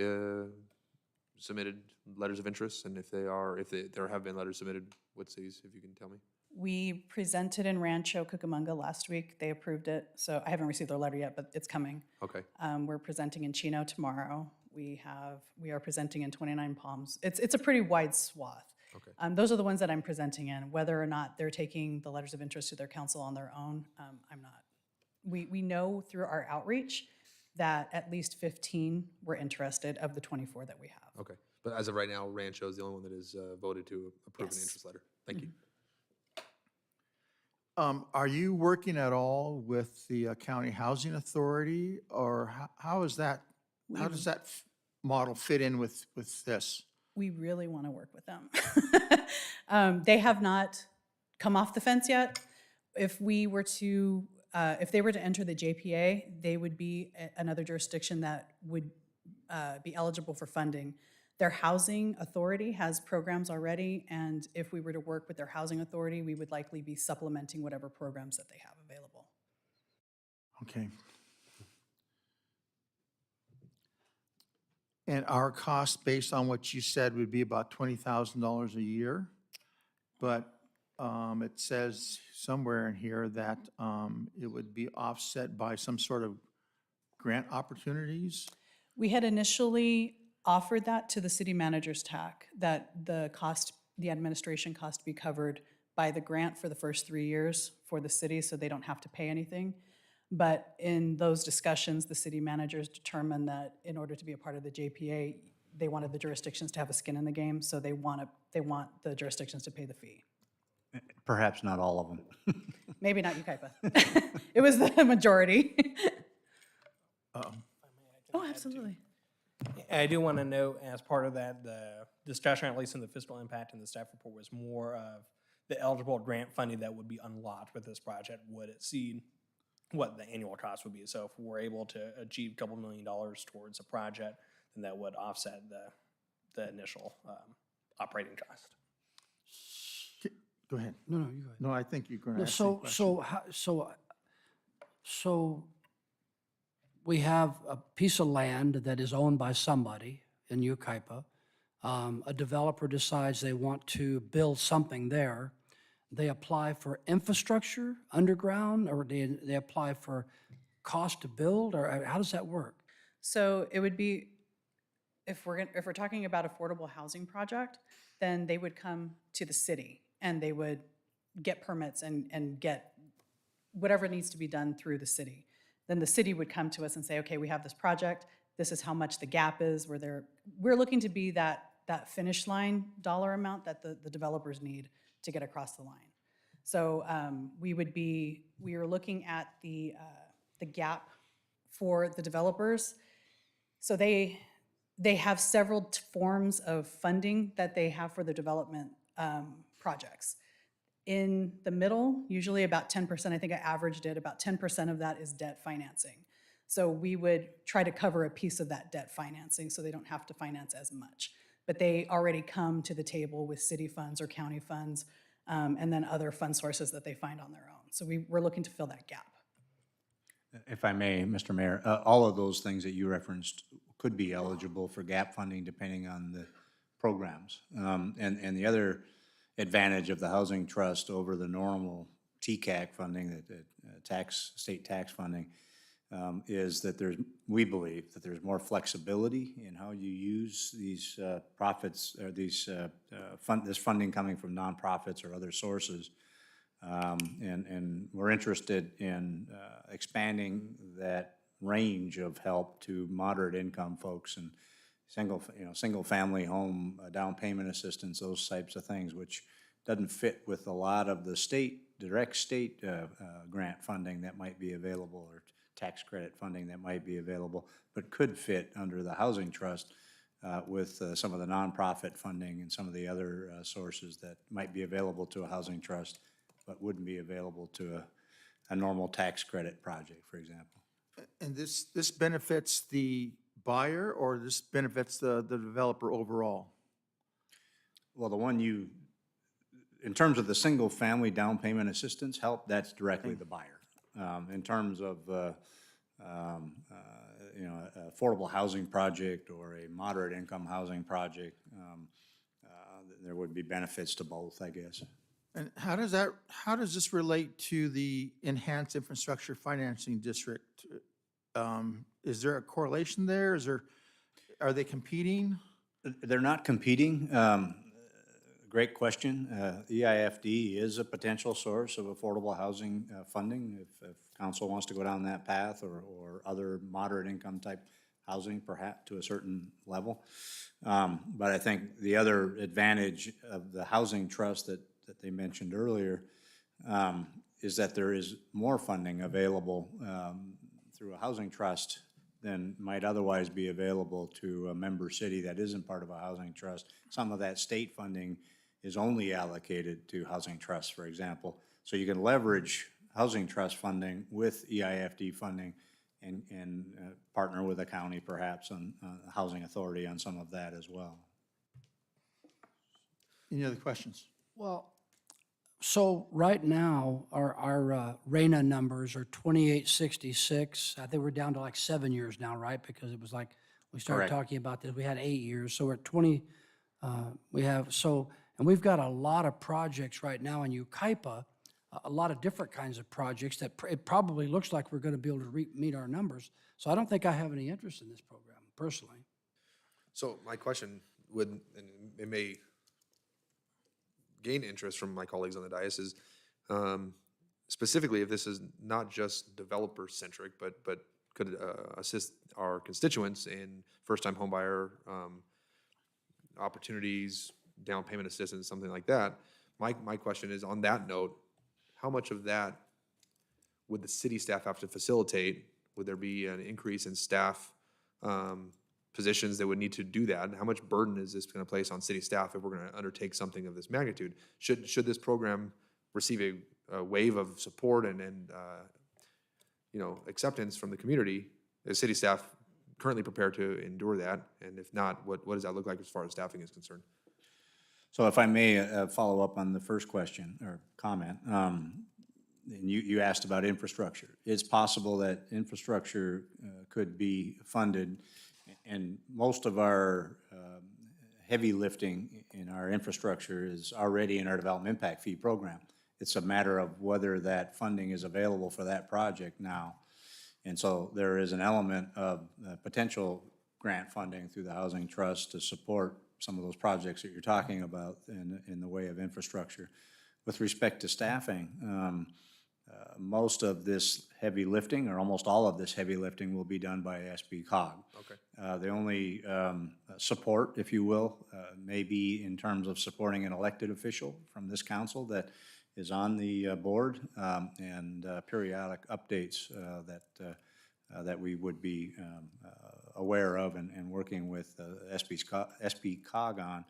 submitted letters of interest? And if there have been letters submitted, what cities, if you can tell me? We presented in Rancho Cucamonga last week. They approved it. So I haven't received their letter yet, but it's coming. Okay. We're presenting in Chino tomorrow. We are presenting in 29 Palms. It's a pretty wide swath. Okay. Those are the ones that I'm presenting in. Whether or not they're taking the letters of interest to their council on their own, I'm not. We know through our outreach that at least 15 were interested of the 24 that we have. Okay. But as of right now, Rancho is the only one that is voted to approve an Yes. interest letter. Thank you. Are you working at all with the County Housing Authority, or how is that, how does that model fit in with this? We really want to work with them. They have not come off the fence yet. If they were to enter the JPA, they would be another jurisdiction that would be eligible for funding. Their housing authority has programs already, and if we were to work with their housing authority, we would likely be supplementing whatever programs that they have available. Okay. And our cost, based on what you said, would be about $20,000 a year. But it says somewhere in here that it would be offset by some sort of grant opportunities. We had initially offered that to the city manager's TAC, that the administration cost be covered by the grant for the first 3 years for the city, so they don't have to pay anything. But in those discussions, the city managers determined that in order to be a part of the JPA, they wanted the jurisdictions to have a skin in the game, so they want the jurisdictions to pay the fee. Perhaps not all of them. Maybe not Yucaipa. It was the majority. Oh, absolutely. I do want to note, as part of that, the discussion, at least in the fiscal impact in the staff report, was more of the eligible grant funding that would be unlocked with this project would exceed what the annual cost would be. So if we're able to achieve a couple $1 million towards a project, then that would offset the initial operating cost. Go ahead. No, you go ahead. No, I think you're going to No, ask the question. So we have a piece of land that is owned by somebody in Yucaipa. A developer decides they want to build something there. They apply for infrastructure underground, or they apply for cost to build, or how does that work? So it would be, if we're talking about affordable housing project, then they would come to the city and they would get permits and get whatever needs to be done through the city. Then the city would come to us and say, okay, we have this project, this is how much the gap is, we're looking to be that finish line dollar amount that the developers need to get across the line. So we are looking at the gap for the developers. So they have several forms of funding that they have for the development projects. In the middle, usually about 10%, I think I averaged it, about 10% of that is debt financing. So we would try to cover a piece of that debt financing so they don't have to finance as much. But they already come to the table with city funds or county funds, and then other fund sources that they find on their own. So we're looking to fill that gap. If I may, Mr. Mayor, all of those things that you referenced could be eligible for gap funding depending on the programs. And the other advantage of the housing trust over the normal TCAC funding, the state tax funding, is that we believe that there's more flexibility in how you use these profits, or this funding coming from nonprofits or other sources. And we're interested in expanding that range of help to moderate income folks and single family home down payment assistance, those types of things, which doesn't fit with a lot of the direct state grant funding that might be available, or tax credit funding that might be available, but could fit under the housing trust with some of the nonprofit funding and some of the other sources that might be available to a housing trust, but wouldn't be available to a normal tax credit project, for example. And this benefits the buyer, or this benefits the developer overall? Well, the one in terms of the single-family down payment assistance help, that's directly the buyer. In terms of, affordable housing project or a moderate income housing project, there would be benefits to both, I guess. And how does this relate to the Enhanced Infrastructure Financing District? Is there a correlation there? Are they competing? They're not competing. Great question. EIFD is a potential source of affordable housing funding if council wants to go down that path, or other moderate income type housing perhaps to a certain level. But I think the other advantage of the housing trust that they mentioned earlier is that there is more funding available through a housing trust than might otherwise be available to a member city that isn't part of a housing trust. Some of that state funding is only allocated to housing trusts, for example. So you can leverage housing trust funding with EIFD funding and partner with a county perhaps on housing authority on some of that as well. Any other questions? Well, so right now, our RENA numbers are 2866. I think we're down to like 7 years now, right? Because it was like, we started Correct. talking about this, we had 8 years. So we're at 20, and we've got a lot of projects right now in Yucaipa, a lot of different kinds of projects that it probably looks like we're going to be able to meet our numbers. So I don't think I have any interest in this program, personally. So my question would, and it may gain interest from my colleagues on the dais, is specifically if this is not just developer-centric, but could assist our constituents in first-time homebuyer opportunities, down payment assistance, something like that. My question is, on that note, how much of that would the city staff have to facilitate? Would there be an increase in staff positions that would need to do that? And how much burden is this going to place on city staff if we're going to undertake something of this magnitude? Should this program receive a wave of support and acceptance from the community? Is city staff currently prepared to endure that? And if not, what does that look like as far as staffing is concerned? So if I may follow up on the first question or comment, and you asked about infrastructure. It's possible that infrastructure could be funded, and most of our heavy lifting in our infrastructure is already in our development impact fee program. It's a matter of whether that funding is available for that project now. And so there is an element of potential grant funding through the Housing Trust to support some of those projects that you're talking about in the way of infrastructure. With respect to staffing, most of this heavy lifting, or almost all of this heavy lifting, will be done by SBCOG. Okay. The only support, if you will, may be in terms of supporting an elected official from this council that is on the board, and periodic updates that we would be aware of and working with SBCOG on.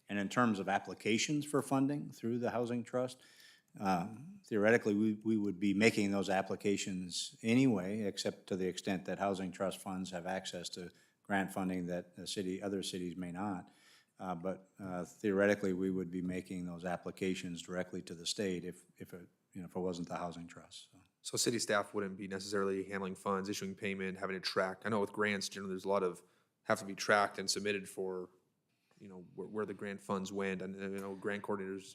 And in terms of applications for funding through the Housing Trust, theoretically, we would be making those applications anyway, except to the extent that Housing Trust funds have access to grant funding that other cities may not. But theoretically, we would be making those applications directly to the state if it wasn't the Housing Trust. So city staff wouldn't be necessarily handling funds, issuing payment, having to track. I know with grants, generally there's a lot of have to be tracked and submitted for, where the grant funds went, and grant coordinators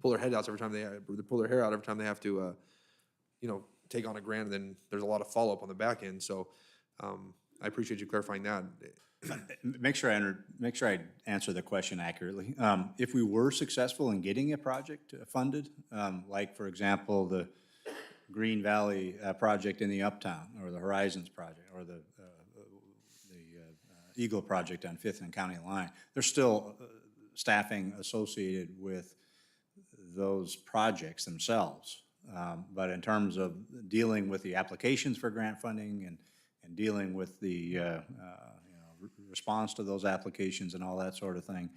pull their head out every time they pull their hair out every time they have to, take on a grant, and then there's a lot of follow up on the back end. So I appreciate you clarifying that. Make sure I answer the question accurately. If we were successful in getting a project funded, like for example the Green Valley project in the Uptown, or the Horizons project, or the Eagle project on 5th and County Line, there's still staffing associated with those projects themselves. But in terms of dealing with the applications for grant funding and dealing with the response to those applications and all that sort of thing,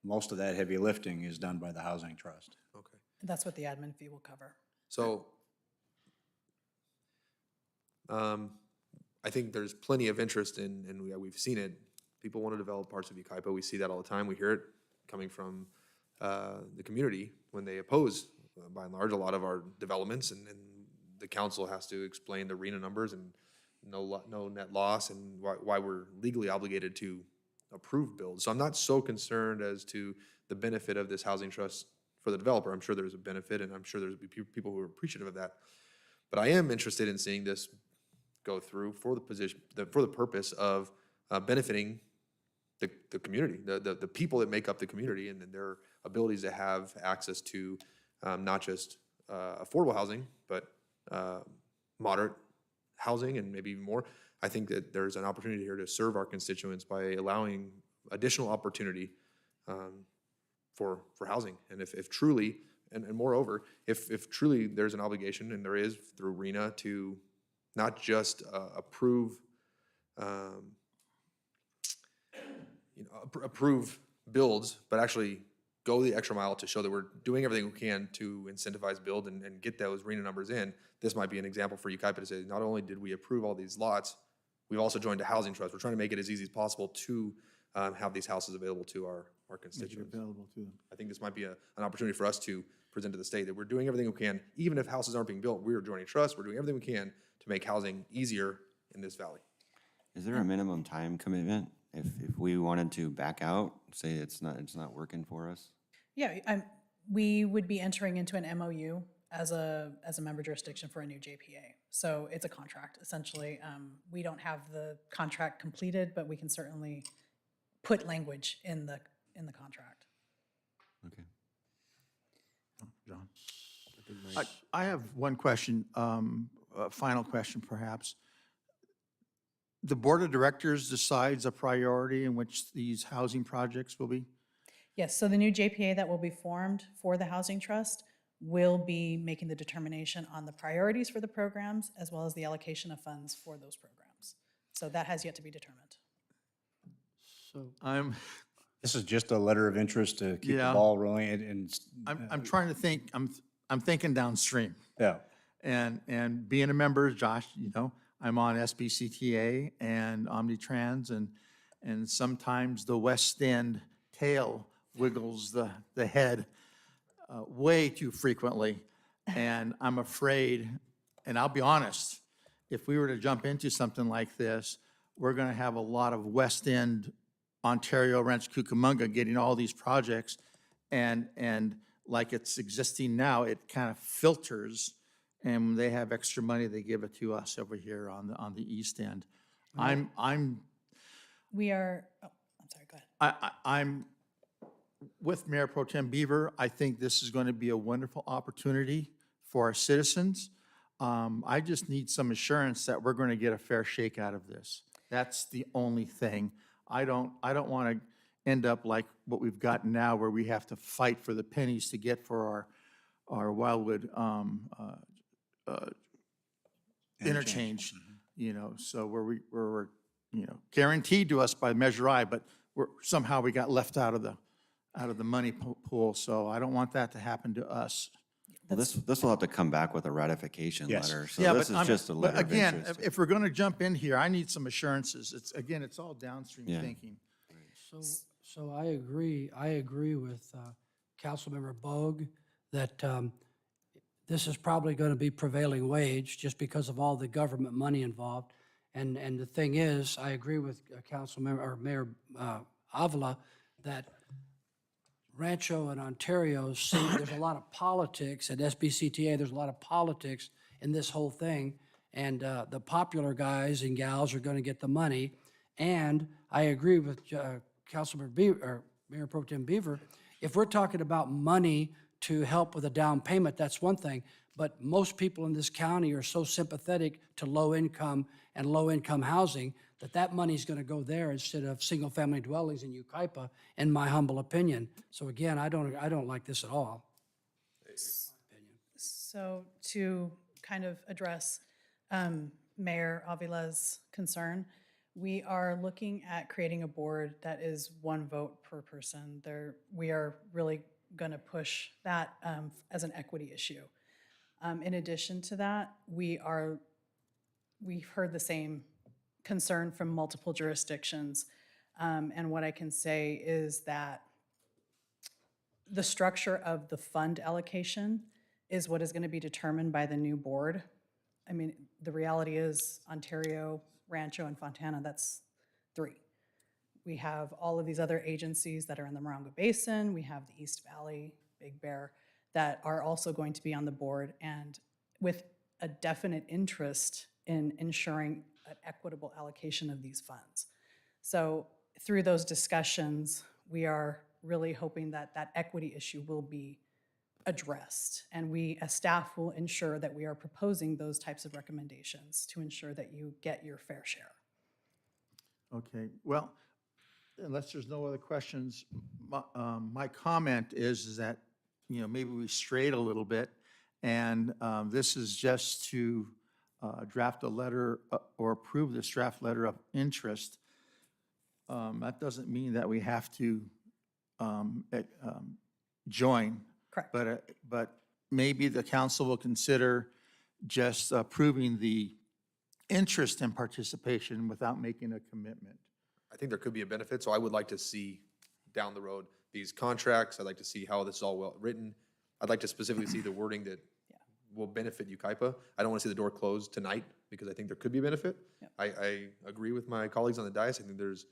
most of that heavy lifting is done by the Housing Trust. Okay. That's what the admin fee will cover. So, I think there's plenty of interest in, and we've seen it. People want to develop parts of Yucaipa. We see that all the time. We hear it coming from the community when they oppose, by and large, a lot of our developments, and the council has to explain the RENA numbers and no net loss and why we're legally obligated to approve builds. So I'm not so concerned as to the benefit of this housing trust for the developer. I'm sure there's a benefit, and I'm sure there's people who are appreciative of that. But I am interested in seeing this go through for the purpose of benefiting the community, the people that make up the community, and their abilities to have access to not just affordable housing, but moderate housing and maybe even more. I think that there's an opportunity here to serve our constituents by allowing additional opportunity for housing. And if truly, and moreover, if truly there's an obligation, and there is through RENA, to not just approve builds, but actually go the extra mile to show that we're doing everything we can to incentivize build and get those RENA numbers in. This might be an example for Yucaipa to say, not only did we approve all these lots, we've also joined a housing trust. We're trying to make it as easy as possible to have these houses available to our constituents. Available to them. I think this might be an opportunity for us to present to the state that we're doing everything we can, even if houses aren't being built, we're joining trusts, we're doing everything we can to make housing easier in this valley. Is there a minimum time commitment if we wanted to back out, say it's not working for us? Yeah, we would be entering into an MOU as a member jurisdiction for a new JPA. So it's a contract, essentially. We don't have the contract completed, but we can certainly put language in the contract. Okay. John? I have one question, a final question perhaps. The Board of Directors decides a priority in which these housing projects will be? Yes, so the new JPA that will be formed for the Housing Trust will be making the determination on the priorities for the programs as well as the allocation of funds for those programs. So that has yet to be determined. So This is just a letter of interest to keep the ball rolling, and I'm trying to think, I'm thinking downstream. yeah. And being a member, Josh, I'm on SBCTA and Omnitrans, and sometimes the West End tail wiggles the head way too frequently. And I'm afraid, and I'll be honest, if we were to jump into something like this, we're going to have a lot of West End, Ontario, Ranch Cucamonga getting all these projects, and like it's existing now, it kind of filters, and when they have extra money, they give it to us over here on the East End. I'm sorry, go ahead. I'm with Mayor Pro Tem Beaver. I think this is going to be a wonderful opportunity for our citizens. I just need some assurance that we're going to get a fair shake out of this. That's the only thing. I don't want to end up like what we've got now, where we have to fight for the pennies to get for our Wildwood interchange. So where we're guaranteed to us by Measure I, but somehow we got left out of the money pool. So I don't want that to happen to us. Well, this will have to come back with a ratification letter. So Yeah, this but is just a letter of again, interest. if we're going to jump in here, I need some assurances. It's all downstream Yeah. thinking. So I agree with Councilmember Bogue that this is probably going to be prevailing wage just because of all the government money involved. And the thing is, I agree with Mayor Avila that Rancho and Ontario see there's a lot of politics at SBCTA. There's a lot of politics in this whole thing, and the popular guys and gals are going to get the money. And I agree with Councilmember Beaver, or Mayor Pro Tem Beaver. If we're talking about money to help with a down payment, that's one thing. But most people in this county are so sympathetic to low income and low income housing that money is going to go there instead of single family dwellings in Yucaipa, in my humble opinion. So again, I don't like this at all. So to kind of address Mayor Avila's concern, We are looking at creating a board that is one vote per person. We are really going to push that as an equity issue. In addition to that, we've heard the same concern from multiple jurisdictions. And what I can say is that the structure of the fund allocation is what is going to be determined by the new board. I mean, the reality is Ontario, Rancho, and Fontana, that's 3. We have all of these other agencies that are in the Morongo Basin. We have the East Valley, Big Bear, that are also going to be on the board and with a definite interest in ensuring an equitable allocation of these funds. So through those discussions, we are really hoping that that equity issue will be addressed. And we, as staff, will ensure that we are proposing those types of recommendations to ensure that you get your fair share. Okay, well, unless there's no other questions, my comment is that, maybe we strayed a little bit, and this is just to draft a letter or approve this draft letter of interest. That doesn't mean that we have to join. Correct. But maybe the council will consider just approving the interest in participation without making a commitment. I think there could be a benefit, so I would like to see down the road these contracts. I'd like to see how this is all well written. I'd like to specifically see the wording that will benefit Yucaipa. I don't want to see the door closed tonight because I think there could be a benefit. I agree with my colleagues on the dais. I think there's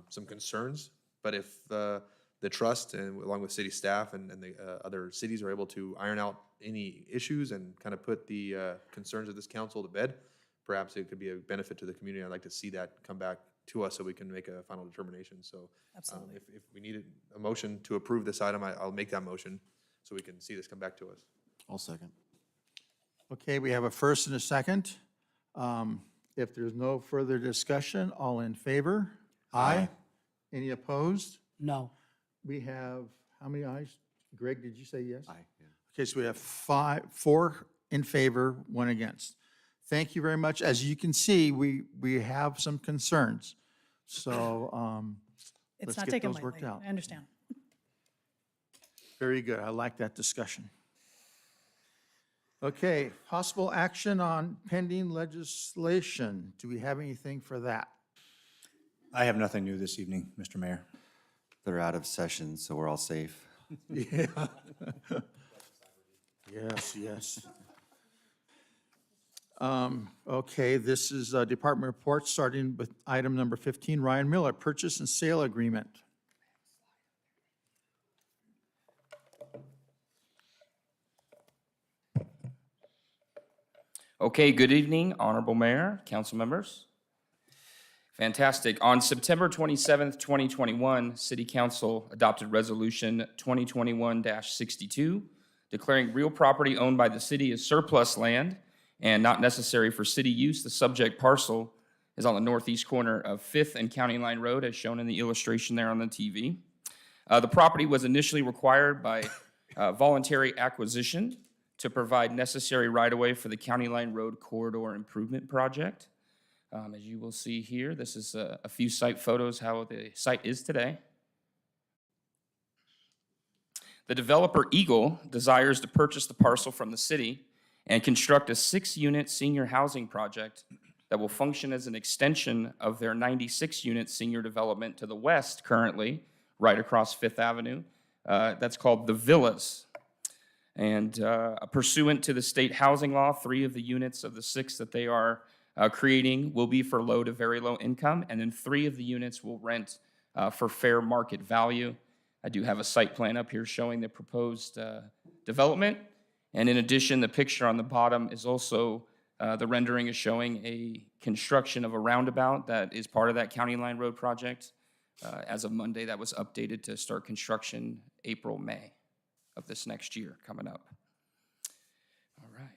some concerns, but if the trust and along with city staff and the other cities are able to iron out any issues and kind of put the concerns of this council to bed, perhaps it could be a benefit to the community. I'd like to see that come back to us so we can make a final determination. So if we needed a motion to approve this item, I'll make that motion so we can see this come back to us. I'll second. Okay, we have a first and a second. If there's no further discussion, all in favor? Aye. Any opposed? No. We have, how many ayes? Greg, did you say yes? Aye, yeah. Okay, so we have 4 in favor, 1 against. Thank you very much. As you can see, we have some concerns. So It's let's not get taken those worked lightly. out. I understand. Very good. I like that discussion. Okay, possible action on pending legislation. Do we have anything for that? I have nothing new this evening, Mr. Mayor. They're out of session, so we're all safe. Yeah. Yes. Okay, this is department reports, starting with item number 15, Ryan Miller, purchase and sale agreement. Okay, good evening, Honorable Mayor, council members. Fantastic. On September 27th, 2021, City Council adopted Resolution 2021-62, declaring real property owned by the city as surplus land and not necessary for city use. The subject parcel is on the northeast corner of 5th and County Line Road, as shown in the illustration there on the TV. The property was initially required by voluntary acquisition to provide necessary right-of-way for the County Line Road Corridor Improvement Project. As you will see here, this is a few site photos, how the site is today. The developer Eagle desires to purchase the parcel from the city and construct a 6-unit senior housing project that will function as an extension of their 96-unit senior development to the west currently, right across 5th Avenue. That's called The Villas. And pursuant to the state housing law, 3 of the units of the 6 that they are creating will be for low to very low income, and then 3 of the units will rent for fair market value. I do have a site plan up here showing the proposed development. And in addition, the picture on the bottom is also, the rendering is showing a construction of a roundabout that is part of that County Line Road project. As of Monday, that was updated to start construction April, May of this next year coming up. All right.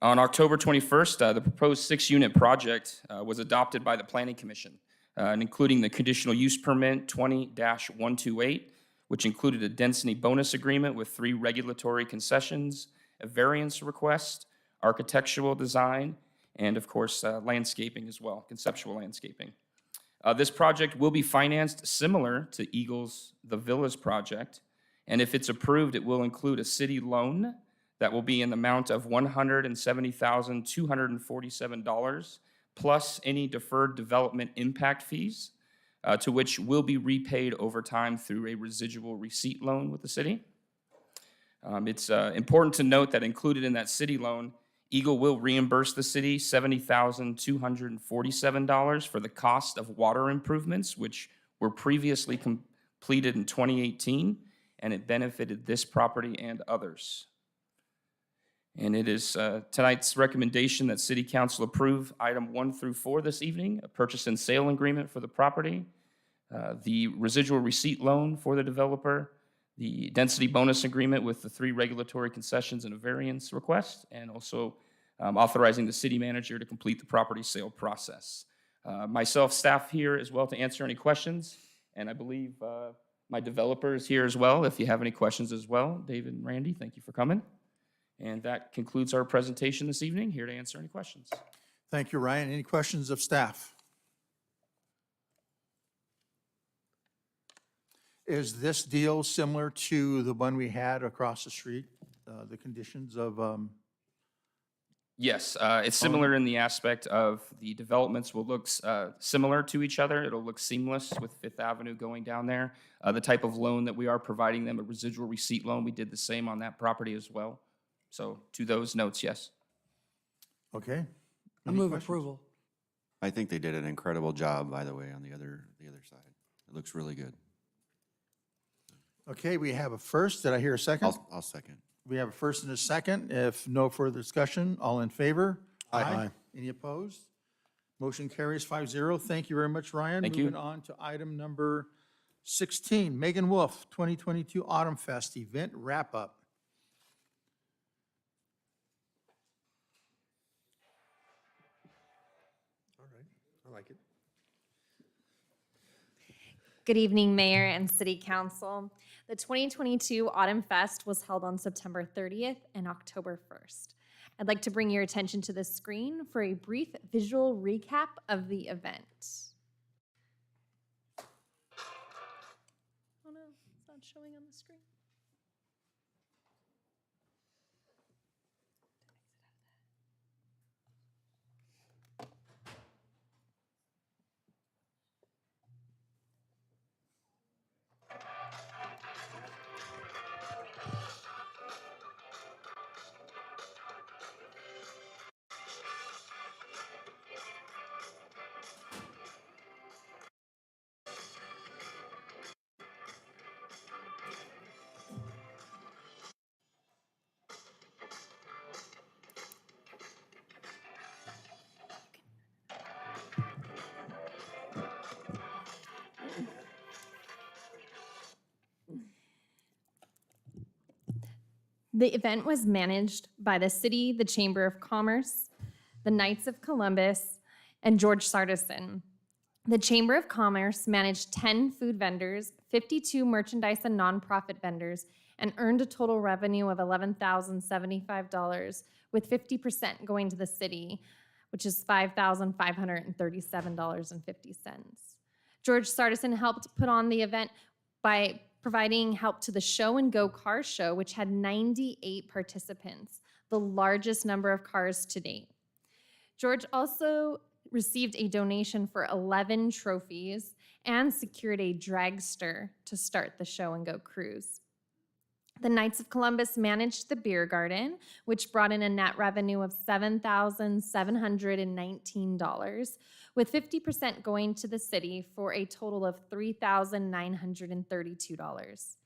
On October 21st, the proposed 6-unit project was adopted by the Planning Commission, and including the conditional use permit 20-128, which included a density bonus agreement with 3 regulatory concessions, a variance request, architectural design, and of course, landscaping as well, conceptual landscaping. This project will be financed similar to Eagle's The Villas project, and if it's approved, it will include a city loan that will be in the amount of $170,247, plus any deferred development impact fees, to which will be repaid over time through a residual receipt loan with the city. It's important to note that included in that city loan, Eagle will reimburse the city $70,247 for the cost of water improvements, which were previously completed in 2018, and it benefited this property and others. And it is tonight's recommendation that City Council approve item 1 through 4 this evening, a purchase and sale agreement for the property, the residual receipt loan for the developer, the density bonus agreement with the 3 regulatory concessions and a variance request, and also authorizing the city manager to complete the property sale process. Myself, staff here as well to answer any questions, and I believe my developer is here as well if you have any questions as well. David and Randy, thank you for coming. And that concludes our presentation this evening. Here to answer any questions. Thank you, Ryan. Any questions of staff? Is this deal similar to the one we had across the street? The conditions of, Yes, it's similar in the aspect of the developments will look similar to each other. It'll look seamless with Fifth Avenue going down there. The type of loan that we are providing them, a residual receipt loan, we did the same on that property as well. So to those notes, yes. okay. I Any move questions? approval. I think they did an incredible job, by the way, on the other side. It looks really good. Okay, we have a first. Did I hear a second? I'll second. We have a first and a second. If no further discussion, all in favor? Aye. Any opposed? Motion carries 5-0. Thank you very much, Ryan. Thank you. Moving on to item number 16, Megan Wolf, 2022 Autumn Fest event wrap-up. All right, I like it. Good evening, Mayor and City Council. The 2022 Autumn Fest was held on September 30th and October 1st. I'd like to bring your attention to the screen for a brief visual recap of the event. Oh no, it's not showing on the screen. The event was managed by the city, the Chamber of Commerce, the Knights of Columbus, and George Sardison. The Chamber of Commerce managed 10 food vendors, 52 merchandise and nonprofit vendors, and earned a total revenue of $11,075, with 50% going to the city, which is $5,537.50. George Sardison helped put on the event by providing help to the Show and Go Car Show, which had 98 participants, the largest number of cars to date. George also received a donation for 11 trophies and secured a dragster to start the Show and Go cruise. The Knights of Columbus managed the beer garden, which brought in a net revenue of $7,719, with 50% going to the city for a total of $3,932.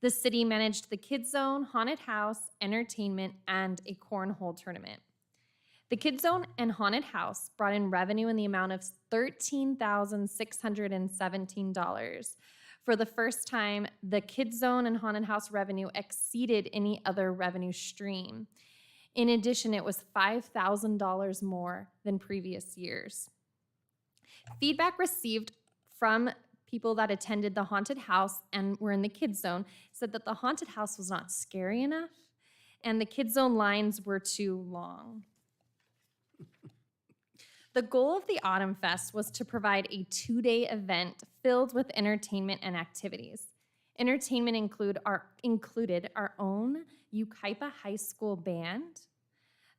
The city managed the Kids Zone, Haunted House, entertainment, and a cornhole tournament. The Kids Zone and Haunted House brought in revenue in the amount of $13,617. For the first time, the Kids Zone and Haunted House revenue exceeded any other revenue stream. In addition, it was $5,000 more than previous years. Feedback received from people that attended the Haunted House and were in the Kids Zone said that the Haunted House was not scary enough and the Kids Zone lines were too long. The goal of the Autumn Fest was to provide a 2-day event filled with entertainment and activities. Entertainment included our own Yucaipa High School band,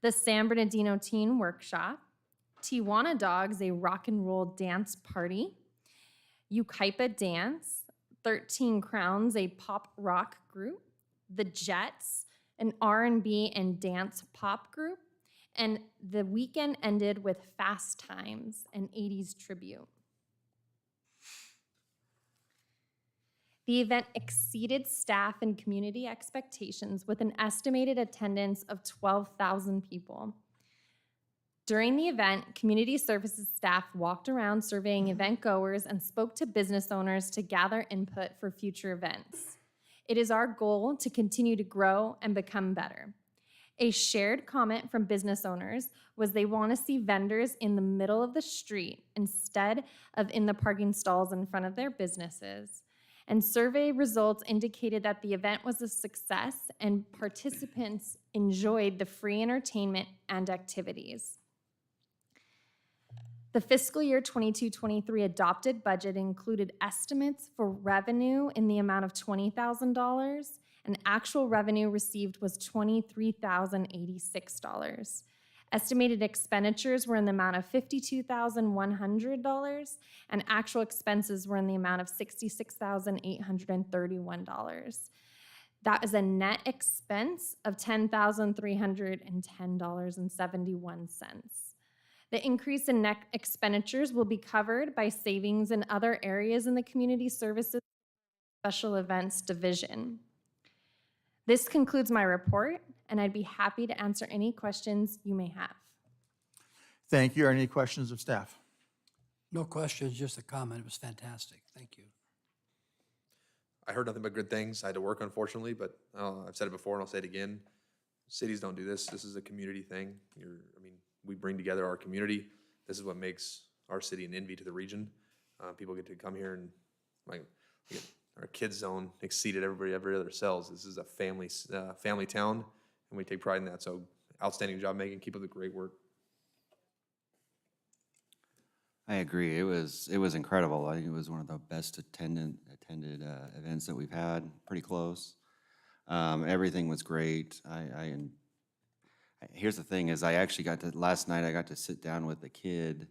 the San Bernardino Teen Workshop, Tijuana Dogs, a rock and roll dance party, Yucaipa Dance, 13 Crowns, a pop rock group, the Jets, an R&B and dance pop group, and the weekend ended with Fast Times, an 80s tribute. The event exceeded staff and community expectations with an estimated attendance of 12,000 people. During the event, community services staff walked around surveying event goers and spoke to business owners to gather input for future events. It is our goal to continue to grow and become better. A shared comment from business owners was they want to see vendors in the middle of the street instead of in the parking stalls in front of their businesses. And survey results indicated that the event was a success and participants enjoyed the free entertainment and activities. The fiscal year 22-23 adopted budget included estimates for revenue in the amount of $20,000, and actual revenue received was $23,086. Estimated expenditures were in the amount of $52,100, and actual expenses were in the amount of $66,831. That is a net expense of $10,310.71. The increase in net expenditures will be covered by savings in other areas in the Community Services Special Events Division. This concludes my report, and I'd be happy to answer any questions you may have. Thank you. Are any questions of staff? No questions, just a comment. It was fantastic. Thank you. I heard nothing but good things. I had to work, unfortunately, but I've said it before and I'll say it again. Cities don't do this. This is a community thing. We bring together our community. This is what makes our city an envy to the region. People get to come here and we get our kids zone exceeded every other cells. This is a family town, and we take pride in that. So outstanding job, Megan. Keep up the great work. I agree. It was incredible. I think it was one of the best attended events that we've had. Pretty close. Everything was great. Here's the thing: is last night I got to sit down with a kid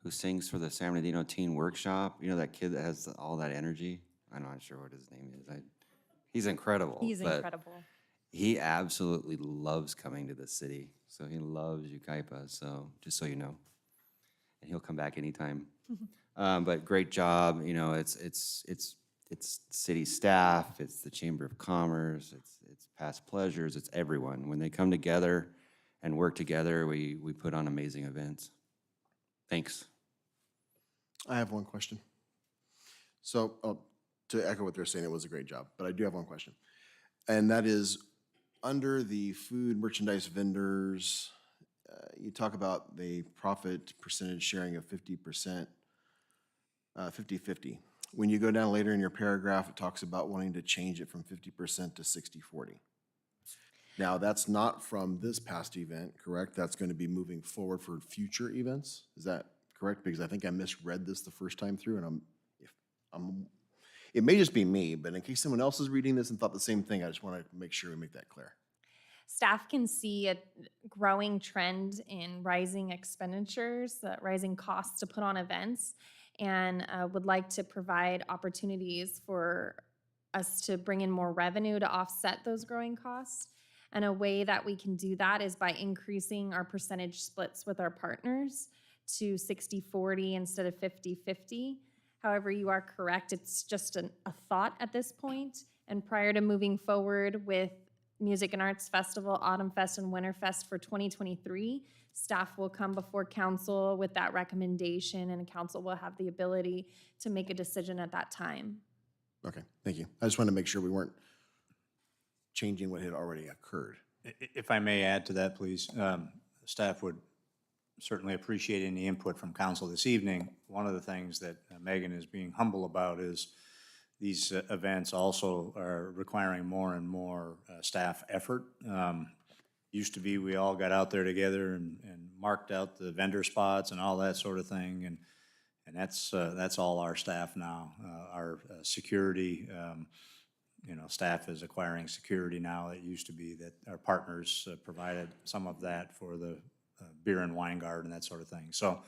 who sings for the San Bernardino Teen Workshop. You know that kid that has all that energy. I'm not sure what his name is. He's incredible. He's incredible. He absolutely loves coming to the city. So he loves Yucaipa. So just so you know. And he'll come back anytime. But great job. You know, it's city staff, it's the Chamber of Commerce, it's Past Pleasures, it's everyone. When they come together and work together, we put on amazing events. Thanks. I have one question. So, to echo what they're saying, it was a great job, but I do have one question. And that is, under the food merchandise vendors, you talk about the profit percentage sharing of 50%, 50-50. When you go down later in your paragraph, it talks about wanting to change it from 50% to 60-40. Now, that's not from this past event, correct? That's going to be moving forward for future events. Is that correct? Because I think I misread this the first time through, and it may just be me, but in case someone else is reading this and thought the same thing, I just want to make sure we make that clear. Staff can see a growing trend in rising expenditures, rising costs to put on events, and would like to provide opportunities for us to bring in more revenue to offset those growing costs. And a way that we can do that is by increasing our percentage splits with our partners to 60-40 instead of 50-50. However, you are correct, it's just a thought at this point. And prior to moving forward with Music and Arts Festival, Autumn Fest, and Winter Fest for 2023, staff will come before council with that recommendation, and council will have the ability to make a decision at that time. Okay, thank you. I just wanted to make sure we weren't changing what had already occurred. If I may add to that, please, staff would certainly appreciate any input from council this evening. One of the things that Megan is being humble about is these events also are requiring more and more staff effort. Used to be, we all got out there together and marked out the vendor spots and all that sort of thing, and that's all our staff now. Our security, staff is acquiring security now. It used to be that our partners provided some of that for the beer and wine guard and that sort of thing. So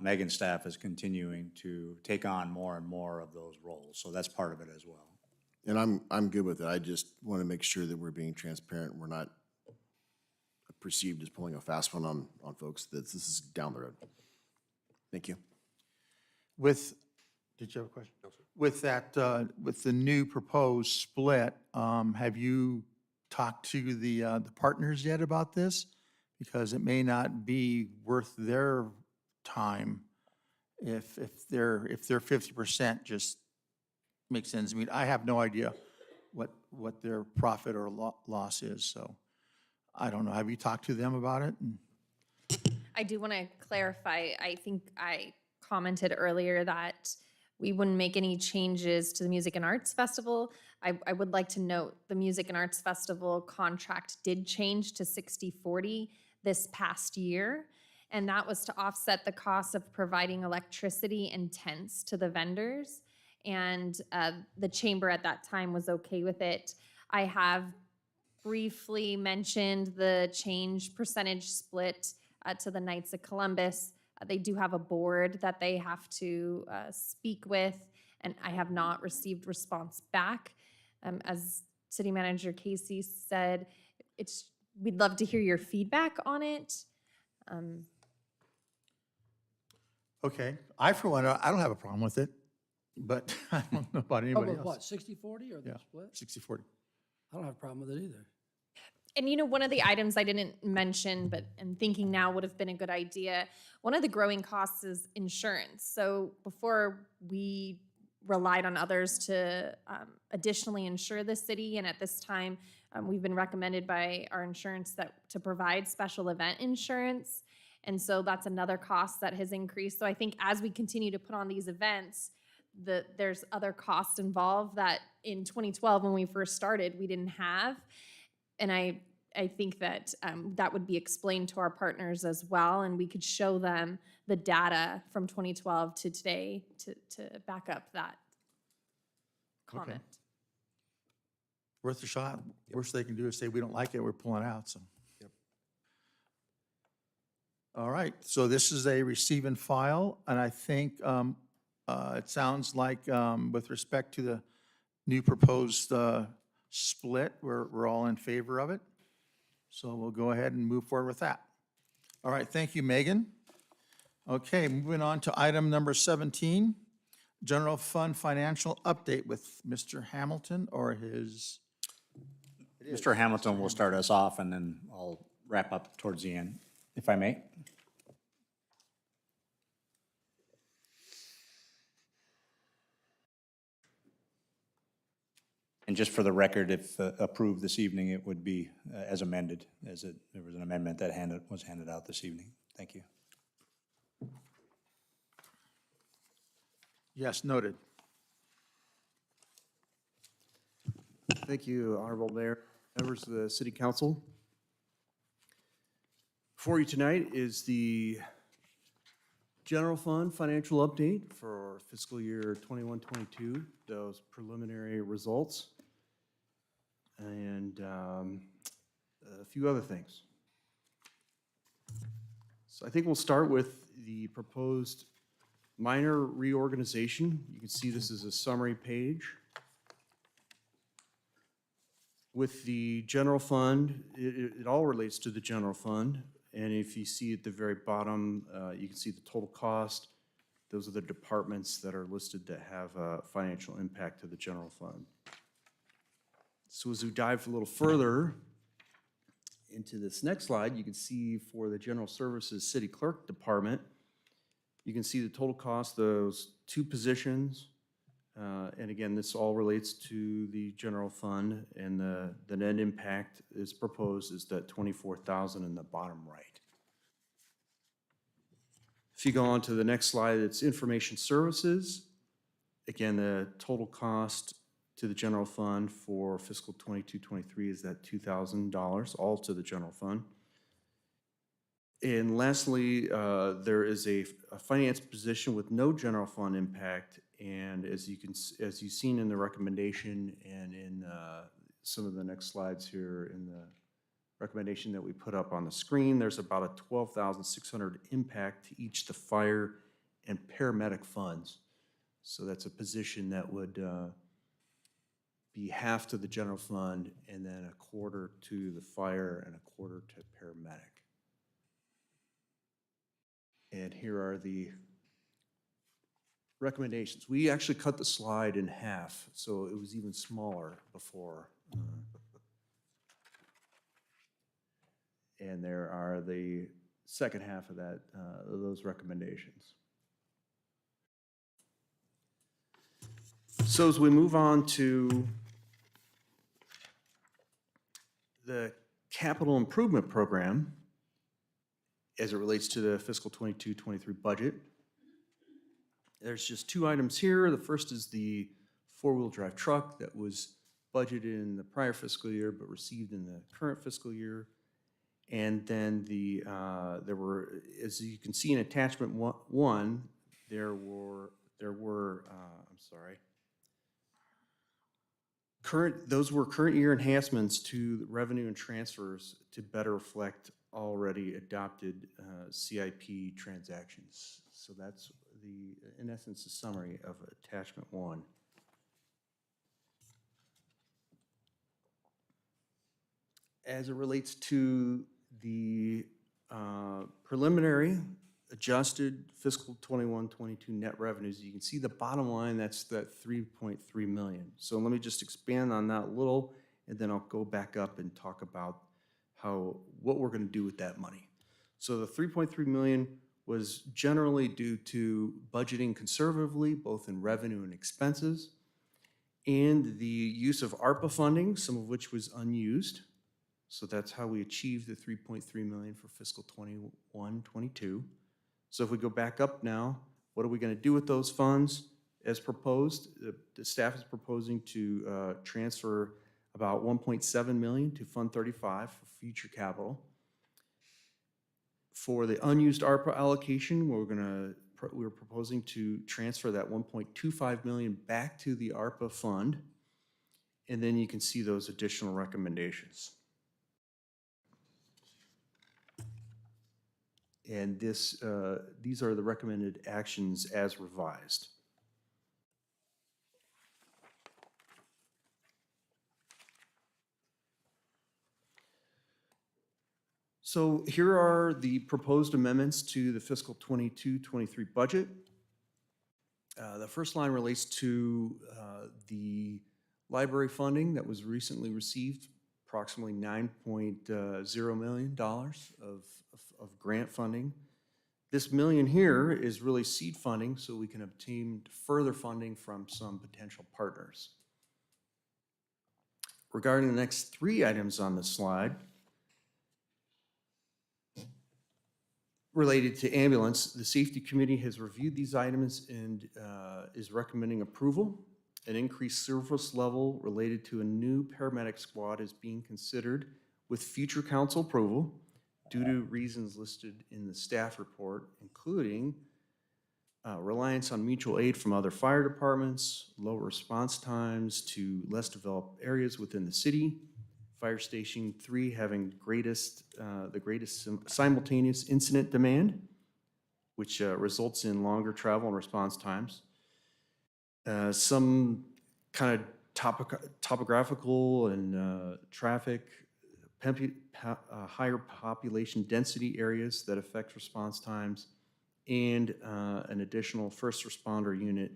Megan's staff is continuing to take on more and more of those roles, so that's part of it as well. And I'm good with it. I just want to make sure that we're being transparent. And we're not perceived as pulling a fast one on folks. That this is down the road. Thank you. Did you have a question? No, sir. With that, with the new proposed split, have you talked to the partners yet about this? Because it may not be worth their time if they're 50% just makes ends meet. I have no idea what their profit or loss is, so I don't know. Have you talked to them about it? I do want to clarify, I think I commented earlier that we wouldn't make any changes to the Music and Arts Festival. I would like to note the Music and Arts Festival contract did change to 60/40 this past year, and that was to offset the cost of providing electricity and tents to the vendors. And the chamber at that time was okay with it. I have briefly mentioned the change percentage split to the Knights of Columbus. They do have a board that they have to speak with, and I have not received response back. As City Manager Casey said, we'd love to hear your feedback on it. Okay, for one, I don't have a problem with it, but I don't know about anybody else. What, 60/40 or the Yeah, split? 60/40. I don't have a problem with it either. And one of the items I didn't mention, but I'm thinking now would have been a good idea, one of the growing costs is insurance. So before we relied on others to additionally insure the city, and at this time, we've been recommended by our insurance to provide special event insurance. And so that's another cost that has increased. So I think as we continue to put on these events, there's other costs involved that in 2012, when we first started, we didn't have. And I think that that would be explained to our partners as well, and we could show them the data from 2012 to today to back up that comment. Worth a shot. Worst they can do is say, we don't like it, we're pulling out, so. Yep. All right, so this is a receive and file, and I think it sounds like with respect to the new proposed split, we're all in favor of it. So we'll go ahead and move forward with that. All right, thank you, Megan. Okay, moving on to item number 17, general fund financial update with Mr. Hamilton or his. Mr. Hamilton will start us off, and then I'll wrap up towards the end, if I may. And just for the record, if approved this evening, it would be as amended, there was an amendment that was handed out this evening. Thank you. Yes, noted. Thank you, Honorable Mayor, members of the City Council. Before you tonight is the General Fund financial update for fiscal year 21-22, those preliminary results, and a few other things. So I think we'll start with the proposed minor reorganization. You can see this is a summary page. With the general fund, it all relates to the general fund. And if you see at the very bottom, you can see the total cost. Those are the departments that are listed that have a financial impact to the general fund. So as we dive a little further into this next slide, you can see for the General Services City Clerk Department, you can see the total cost, those two positions. And again, this all relates to the general fund, and the net impact is proposed is that $24,000 in the bottom right. If you go on to the next slide, it's information services. Again, the total cost to the general fund for fiscal 22-23 is that $2,000, all to the general fund. And lastly, there is a finance position with no general fund impact. And as you've seen in the recommendation and in some of the next slides here in the recommendation that we put up on the screen, there's about a $12,600 impact to each the fire and paramedic funds. So that's a position that would be half to the general fund and then a quarter to the fire and a quarter to paramedic. And here are the recommendations. We actually cut the slide in half, so it was even smaller before. And there are the second half of that, those recommendations. So as we move on to the capital improvement program, as it relates to the fiscal 22-23 budget, there's just two items here. The first is the four-wheel drive truck that was budgeted in the prior fiscal year but received in the current fiscal year. And then there were, as you can see in attachment one, there were those were current year enhancements to the revenue and transfers to better reflect already adopted CIP transactions. So that's in essence, a summary of attachment one. As it relates to the preliminary adjusted fiscal 21-22 net revenues, you can see the bottom line, that's that 3.3 million. So let me just expand on that a little, and then I'll go back up and talk about what we're going to do with that money. So the 3.3 million was generally due to budgeting conservatively, both in revenue and expenses, and the use of ARPA funding, some of which was unused. So that's how we achieved the 3.3 million for fiscal 21-22. So if we go back up now, what are we going to do with those funds? As proposed, the staff is proposing to transfer about 1.7 million to Fund 35 for future capital. For the unused ARPA allocation, we're proposing to transfer that 1.25 million back to the ARPA fund, and then you can see those additional recommendations. And these are the recommended actions as revised. So here are the proposed amendments to the fiscal 22-23 budget. The first line relates to the library funding that was recently received, approximately $9.0 million of grant funding. This million here is really seed funding, so we can obtain further funding from some potential partners. Regarding the next three items on the slide, related to ambulance, the safety committee has reviewed these items and is recommending approval. An increased service level related to a new paramedic squad is being considered with future council approval due to reasons listed in the staff report, including reliance on mutual aid from other fire departments, low response times to less developed areas within the city, Fire Station 3 having the greatest simultaneous incident demand, which results in longer travel and response times. Some kind of topographical and traffic, higher population density areas that affect response times, and an additional first responder unit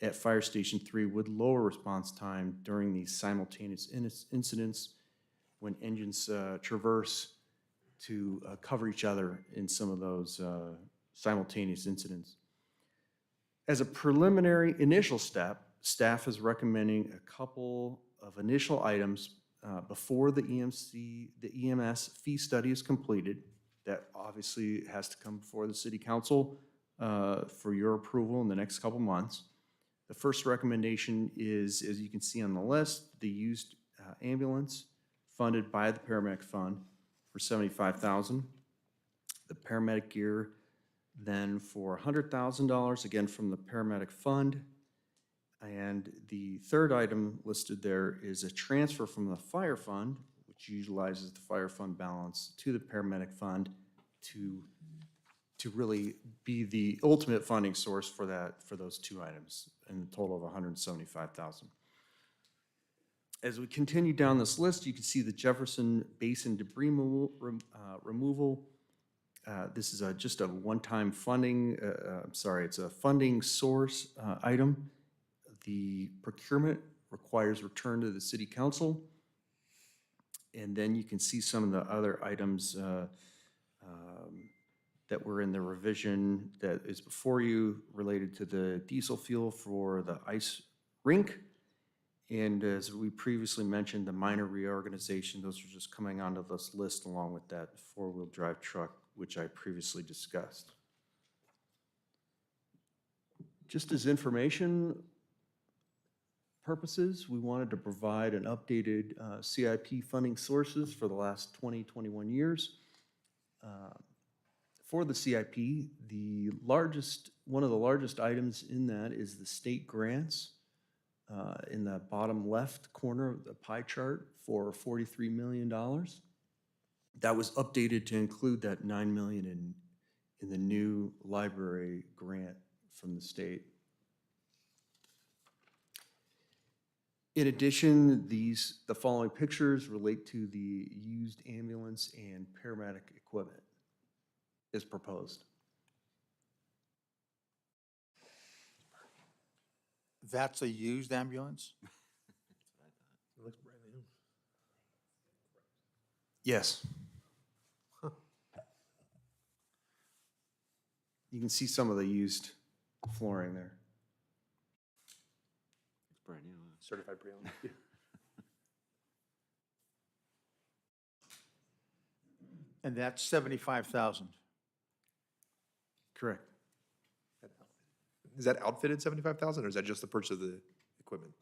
at Fire Station 3 would lower response time during these simultaneous incidents when engines traverse to cover each other in some of those simultaneous incidents. As a preliminary initial step, staff is recommending a couple of initial items before the EMS fee study is completed. That obviously has to come before the City Council for your approval in the next couple months. The first recommendation is, as you can see on the list, the used ambulance funded by the paramedic fund for $75,000. The paramedic gear then for $100,000, again from the paramedic fund. And the third item listed there is a transfer from the fire fund, which utilizes the fire fund balance, to the paramedic fund to really be the ultimate funding source for those two items, in a total of $175,000. As we continue down this list, you can see the Jefferson Basin debris removal. This is just a one-time funding, it's a funding source item. The procurement requires return to the city council. And then you can see some of the other items that were in the revision that is before you related to the diesel fuel for the ice rink. And as we previously mentioned, the minor reorganization, those are just coming onto this list along with that four-wheel drive truck, which I previously discussed. Just as information purposes, we wanted to provide an updated CIP funding sources for the last 21 years. For the CIP, one of the largest items in that is the state grants in the bottom left corner of the pie chart for $43 million. That was updated to include that $9 million in the new library grant from the state. In addition, the following pictures relate to the used ambulance and paramedic equipment as proposed. That's a used ambulance? It looks brand new. Yes. You can see some of the used flooring there. It's brand new. Certified pre-owned. And that's 75,000. Correct. Is that outfitted 75,000, or is that just the purchase of the equipment,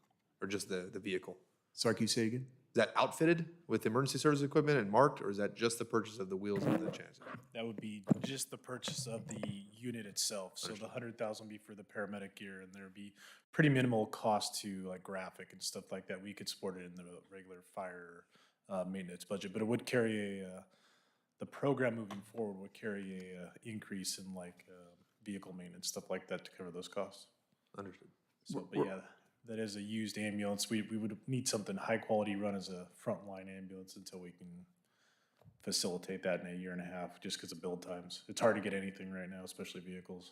or just the vehicle? Sorry, can you say again? Is that outfitted with emergency service equipment and marked, or is that just the purchase of the wheels and the chassis? That would be just the purchase of the unit itself. So the 100,000 would be for the paramedic gear, and there'd be pretty minimal cost to like graphic and stuff like that. We could support it in the regular fire maintenance budget, but it would carry the program moving forward would carry a increase in like vehicle maintenance, stuff like that to cover those costs. Understood. So, but yeah, that is a used ambulance. We would need something high quality run as a frontline ambulance until we can facilitate that in a year and a half, just because of build times. It's hard to get anything right now, especially vehicles.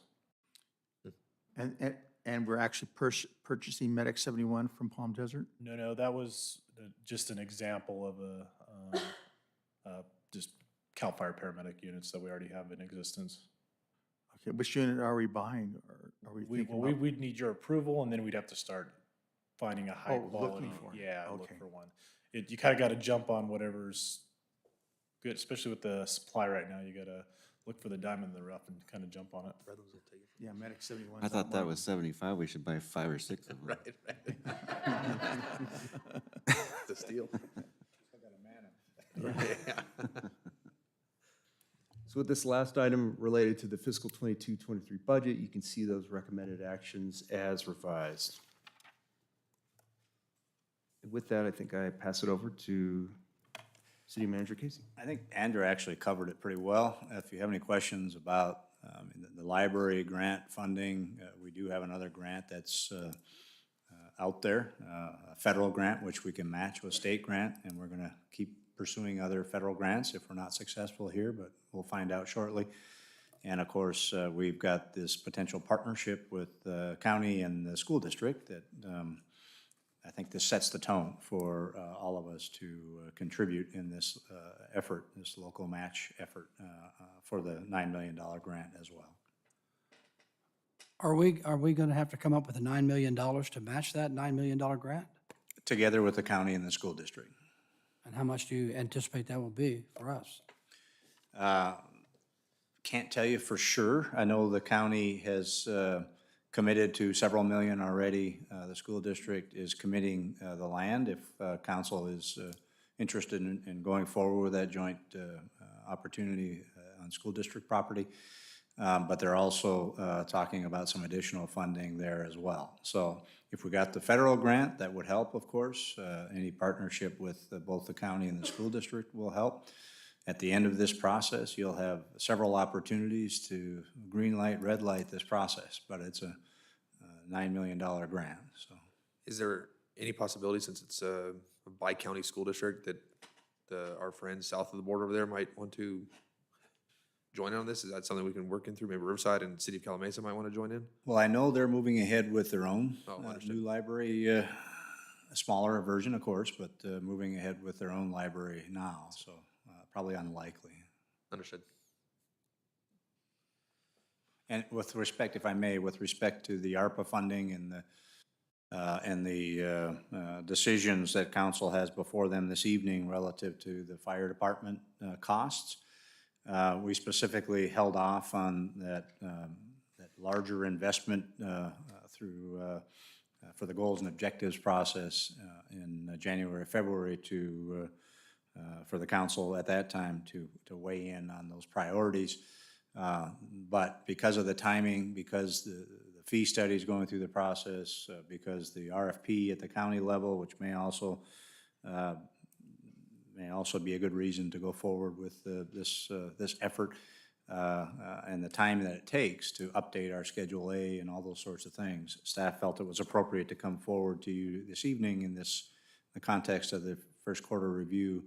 And we're actually purchasing Medic 71 from Palm Desert? No, that was just an example of just CAL FIRE paramedic units that we already have in existence. Okay, which unit are we buying, or are we thinking about? We'd need your approval, and then we'd have to start finding a high quality. looking for it. Yeah, look Okay. for one. You kind of got to jump on whatever's good, especially with the supply right now. You got to look for the diamond in the rough and kind of jump on it. Yeah, Medic 71. I thought that was 75. We should buy 5 or 6 of them. The steal. So with this last item related to the fiscal 22-23 budget, you can see those recommended actions as revised. And with that, I think I pass it over to City Manager Casey. I think Andrew actually covered it pretty well. If you have any questions about the library grant funding, we do have another grant that's out there, a federal grant, which we can match with state grant, and we're going to keep pursuing other federal grants if we're not successful here, but we'll find out shortly. And of course, we've got this potential partnership with the county and the school district that I think this sets the tone for all of us to contribute in this effort, this local match effort for the $9 million grant as well. Are we going to have to come up with the $9 million to match that $9 million grant? Together with the county and the school district. And how much do you anticipate that will be for us? Can't tell you for sure. I know the county has committed to several million already. The school district is committing the land if council is interested in going forward with that joint opportunity on school district property. But they're also talking about some additional funding there as well. So if we got the federal grant, that would help, of course. Any partnership with both the county and the school district will help. At the end of this process, you'll have several opportunities to green light, red light this process, but it's a $9 million grant, so. Is there any possibility, since it's a bi-county school district, that our friends south of the border over there might want to join in on this? Is that something we can work in through? Maybe Riverside and City of Calumet might want to join in? Well, I know they're moving ahead with their own understood. new library, a smaller version, of course, but moving ahead with their own library now, so probably unlikely. Understood. And with respect, if I may, with respect to the ARPA funding and the decisions that council has before them this evening relative to the fire department costs, we specifically held off on that larger investment through for the goals and objectives process in January, February to for the council at that time to weigh in on those priorities. But because of the timing, because the fee study is going through the process, because the RFP at the county level, which may also be a good reason to go forward with this effort, and the time that it takes to update our Schedule A and all those sorts of things, staff felt it was appropriate to come forward to you this evening in the context of the first quarter review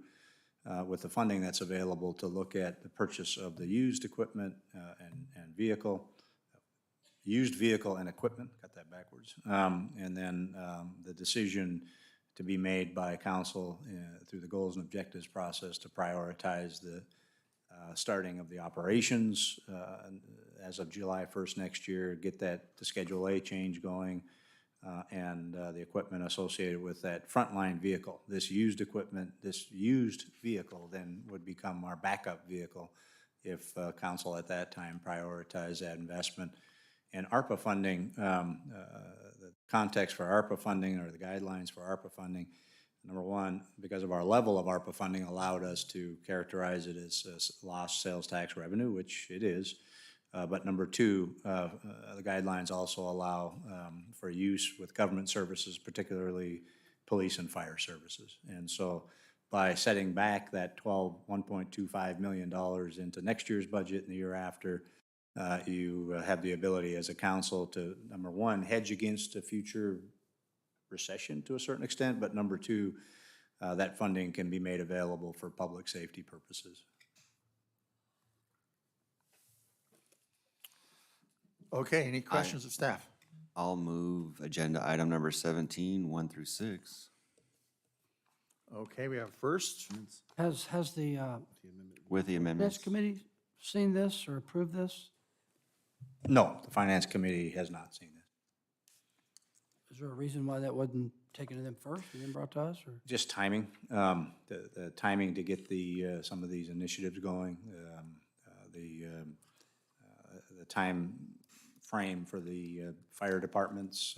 with the funding that's available to look at the purchase of the used equipment and vehicle, used vehicle and equipment, got that backwards, and then the decision to be made by council through the goals and objectives process to prioritize the starting of the operations as of July 1st next year, get the Schedule A change going, and the equipment associated with that frontline vehicle. This used equipment, this used vehicle then would become our backup vehicle if council at that time prioritized that investment. And ARPA funding, the context for ARPA funding or the guidelines for ARPA funding, number one, because of our level of ARPA funding allowed us to characterize it as lost sales tax revenue, which it is. But number two, the guidelines also allow for use with government services, particularly police and fire services. And so by setting back that $1.25 million into next year's budget and the year after, you have the ability as a council to, number one, hedge against a future recession to a certain extent, but number two, that funding can be made available for public safety purposes. Okay, any questions of staff? I'll move agenda item number 17, 1 through 6. Okay, we have first. Has the With the Finance amendments. Committee seen this or approved this? No, the Finance Committee has not seen this. Is there a reason why that wasn't taken to them first and then brought to us, or? Just timing, the timing to get some of these initiatives going, the time frame for the fire department's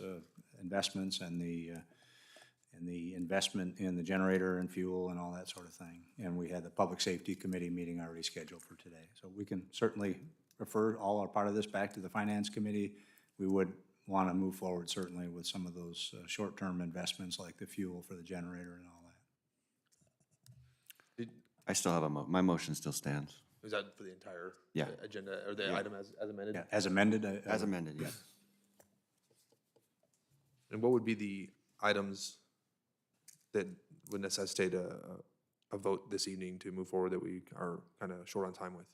investments and the investment in the generator and fuel and all that sort of thing. And we had the Public Safety Committee meeting already scheduled for today. So we can certainly refer all or part of this back to the Finance Committee. We would want to move forward certainly with some of those short-term investments like the fuel for the generator and all that. I still have my motion still stands. Is that for the entire Yeah. agenda, or the item as amended? Yeah, as amended? As amended, yes. And what would be the items that would necessitate a vote this evening to move forward that we are kind of short on time with?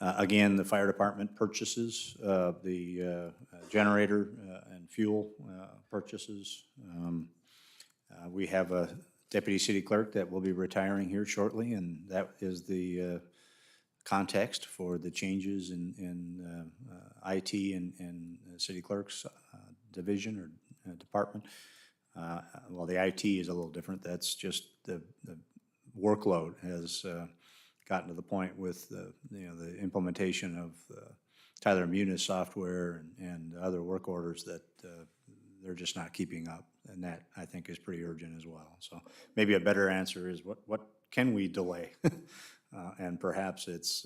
Again, the fire department purchases, the generator and fuel purchases. We have a deputy city clerk that will be retiring here shortly, and that is the context for the changes in IT and city clerk's division or department. Well, the IT is a little different. That's just the workload has gotten to the point with the implementation of Tyler Munis software and other work orders that they're just not keeping up. And that, I think, is pretty urgent as well. So maybe a better answer is what can we delay? And perhaps it's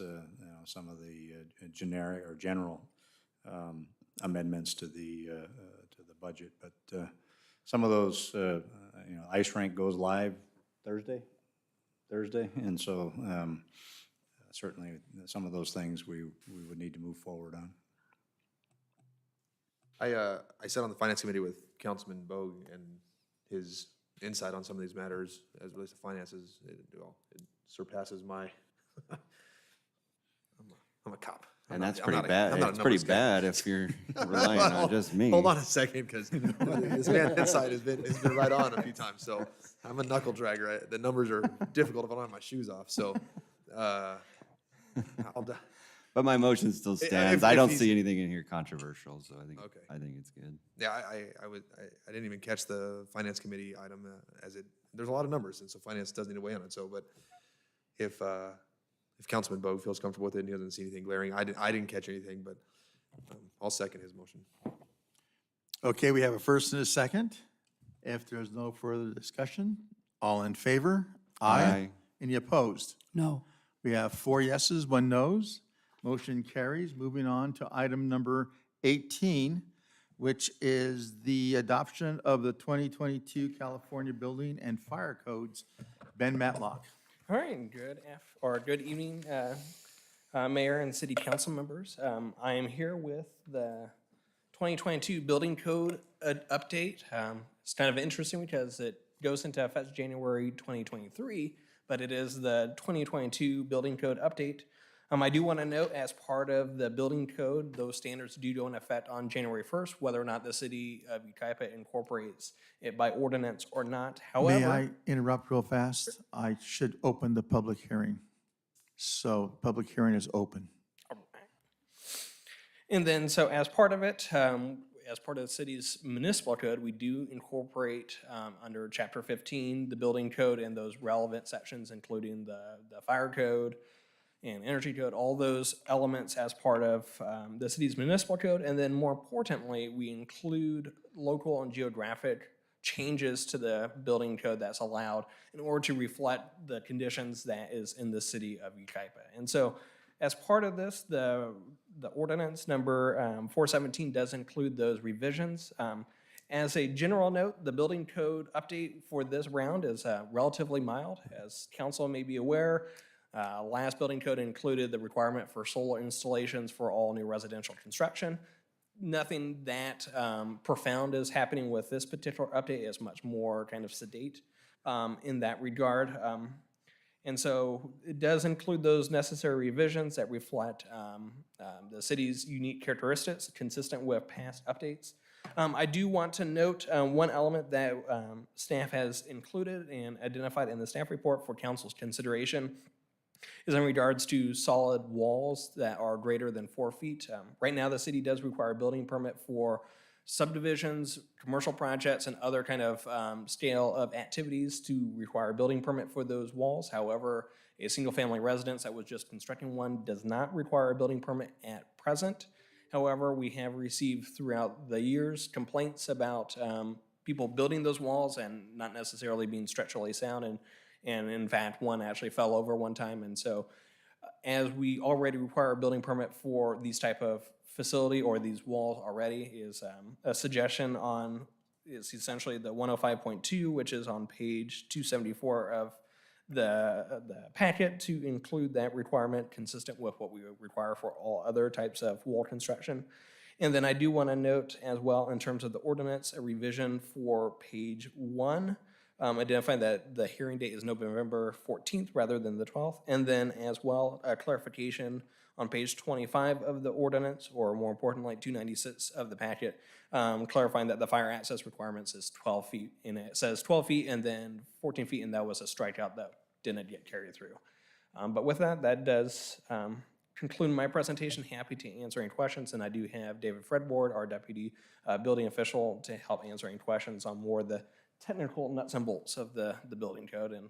some of the generic or general amendments to the budget. But some of those, ice rink goes live Thursday, and so certainly some of those things we would need to move forward on. I sat on the finance committee with Councilman Bogue, and his insight on some of these matters as relates to finances, it surpasses my. I'm a cop. And that's pretty bad. It's pretty bad if you're relying on just me. Hold on a second, because this man's insight has been right on a few times. So I'm a knuckle dragger. The numbers are difficult if I don't have my shoes off. So But my motion still stands. I don't see anything in here controversial, so I think it's good. Yeah, I didn't even catch the finance committee item there's a lot of numbers, and so finance does need to weigh on it. So, but if Councilman Bogue feels comfortable with it and he doesn't see anything glaring, I didn't catch anything, but I'll second his motion. Okay, we have a first and a second. If there's no further discussion, all in favor? Aye. Any opposed? No. We have 4 yeses, 1 noes. Motion carries. Moving on to item number 18, which is the adoption of the 2022 California Building and Fire Codes. Ben Matlock. All right, good evening, Mayor and City Council members. I am here with the 2022 Building Code update. It's kind of interesting because it goes into effect January 2023, but it is the 2022 Building Code update. I do want to note, as part of the building code, those standards do go into effect on January 1st, whether or not the city of Yucaipa incorporates it by ordinance or not. However, May I interrupt real fast? I should open the public hearing. So public hearing is open. and then, so as part of it, as part of the city's municipal code, we do incorporate under Chapter 15, the building code and those relevant sections, including the fire code and energy code, all those elements as part of the city's municipal code. And then more importantly, we include local and geographic changes to the building code that's allowed in order to reflect the conditions that is in the city of Yucaipa. And so as part of this, the ordinance number 417 does include those revisions. As a general note, the building code update for this round is relatively mild. As council may be aware, last building code included the requirement for solar installations for all new residential construction. Nothing that profound is happening with this particular update. It's much more kind of sedate in that regard. And so it does include those necessary revisions that reflect the city's unique characteristics consistent with past updates. I do want to note one element that staff has included and identified in the staff report for council's consideration is in regards to solid walls that are greater than 4 feet. Right now, the city does require a building permit for subdivisions, commercial projects, and other kind of scale of activities to require a building permit for those walls. However, a single-family residence that was just constructing one does not require a building permit at present. However, we have received throughout the years complaints about people building those walls and not necessarily being structurally sound, and in fact, one actually fell over one time. And so as we already require a building permit for these type of facility or these walls already, is a suggestion is essentially the 105.2, which is on page 274 of the packet, to include that requirement consistent with what we require for all other types of wall construction. And then I do want to note as well, in terms of the ordinance, a revision for page 1, identifying that the hearing date is November 14th rather than the 12th. And then as well, a clarification on page 25 of the ordinance, or more importantly, 296 of the packet, clarifying that the fire access requirements is 12 feet. And it says 12 feet and then 14 feet, and that was a strikeout that didn't get carried through. But with that, that does conclude my presentation. Happy to answer any questions, and I do have David Fredward, our deputy building official, to help answer any questions on more the technical nuts and bolts of the building code, and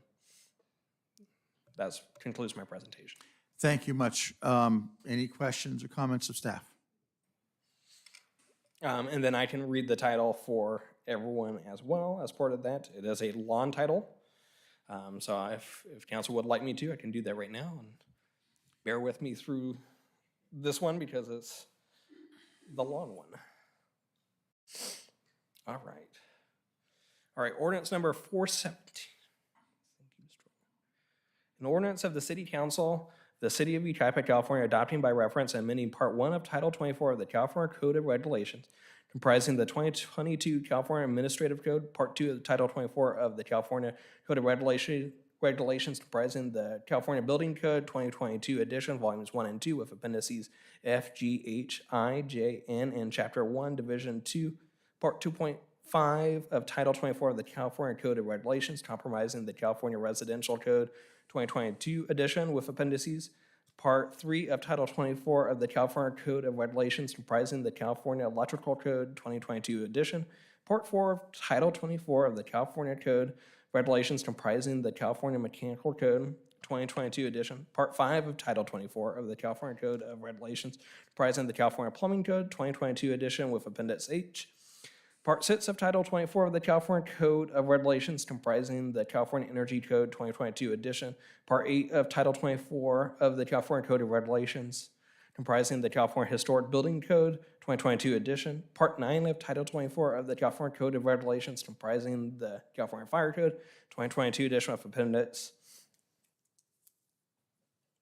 that concludes my presentation. Thank you much. Any questions or comments of staff? And then I can read the title for everyone as well as part of that. It is a lawn title. So if council would like me to, I can do that right now. And bear with me through this one because it's the lawn one. All right. All right, ordinance number 417. An ordinance of the City Council, the City of Yucaipa, California, adopting by reference and amending Part 1 of Title 24 of the California Code of Regulations, comprising the 2022 California Administrative Code, Part 2 of the Title 24 of the California Code of Regulations, comprising the California Building Code 2022 edition, volumes 1 and 2, with appendices F, G, H, I, J, N, and Chapter 1, Division 2, Part 2.5 of Title 24 of the California Code of Regulations, compromising the California Residential Code 2022 edition with appendices. Part 3 of Title 24 of the California Code of Regulations, comprising the California Electrical Code 2022 edition. Part 4 of Title 24 of the California Code of Regulations, comprising the California Mechanical Code 2022 edition. Part 5 of Title 24 of the California Code of Regulations, comprising the California Plumbing Code 2022 edition with Appendix H. Part 6 of Title 24 of the California Code of Regulations, comprising the California Energy Code 2022 edition. Part 8 of Title 24 of the California Code of Regulations, comprising the California Historic Building Code 2022 edition. Part 9 of Title 24 of the California Code of Regulations, comprising the California Fire Code 2022 edition with Appendix.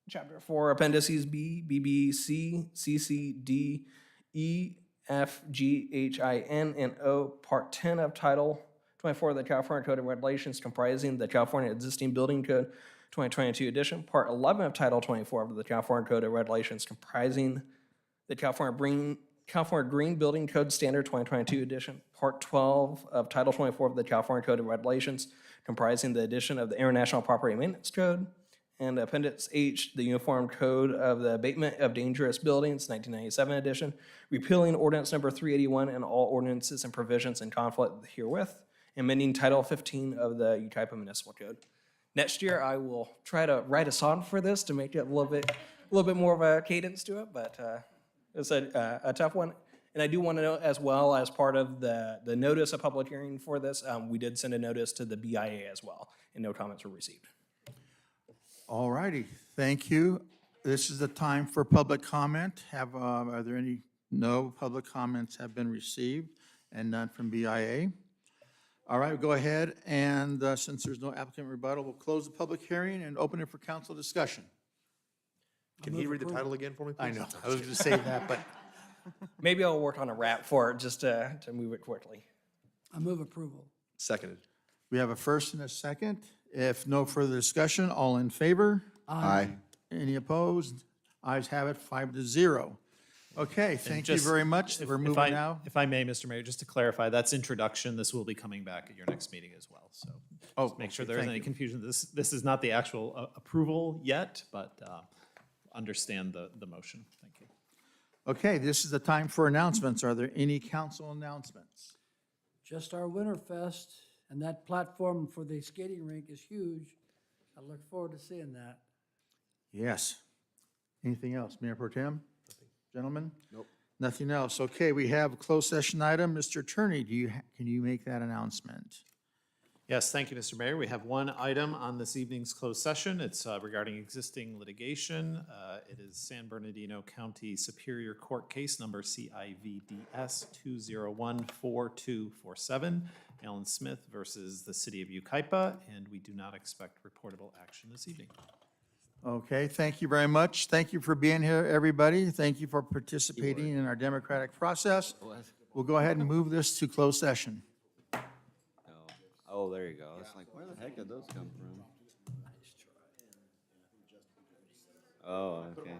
Chapter 4, Appendices B, B, B, C, C, C, D, E, F, G, H, I, N, and O, Part 10 of Title 24 of the California Code of Regulations, comprising the California Existing Building Code 2022 edition. Part 11 of Title 24 of the California Code of Regulations, comprising the California Green Building Code Standard 2022 edition. Part 12 of Title 24 of the California Code of Regulations, comprising the addition of the International Property Maintenance Code. And Appendix H, the Uniform Code of the Abatement of Dangerous Buildings, 1997 edition, repealing ordinance number 381 and all ordinances and provisions in conflict herewith, amending Title 15 of the Yucaipa Municipal Code. Next year, I will try to write a song for this to make it a little bit more of a cadence to it, but it's a tough one. And I do want to note as well, as part of the notice of public hearing for this, we did send a notice to the BIA as well, and no comments were received. All righty, thank you. This is the time for public comment. Are there any? No public comments have been received and none from BIA. All right, go ahead, and since there's no applicant rebuttal, we'll close the public hearing and open it for council discussion. Can he read the title again for me, please? I know, I was gonna say that, but. Maybe I'll work on a rap for it just to move it quickly. I move approval. Seconded. We have a first and a second. If no further discussion, all in favor? Aye. Any opposed? Ayes have it, 5-0. Okay, thank you very much. We're moving now. If I may, Mr. Mayor, just to clarify, that's introduction. This will be coming back at your next meeting as well. So just make sure there isn't any confusion. This is not the actual approval yet, but understand the motion. Thank you. Okay, this is the time for announcements. Are there any council announcements? Just our Winterfest, and that platform for the skating rink is huge. I look forward to seeing that. Yes. Anything else, Mayor Pro Tem? Gentlemen? Nope. Nothing else. Okay, we have a closed session item. Mr. Attorney, can you make that announcement? Yes, thank you, Mr. Mayor. We have one item on this evening's closed session. It's regarding existing litigation. It is San Bernardino County Superior Court case number CIVDS 2014247, Alan Smith versus the City of Yucaipa, and we do not expect reportable action this evening. Okay, thank you very much. Thank you for being here, everybody. Thank you for participating in our democratic process. We'll go ahead and move this to closed session. Oh, there you go. It's like, where the heck did those come from? Oh, okay.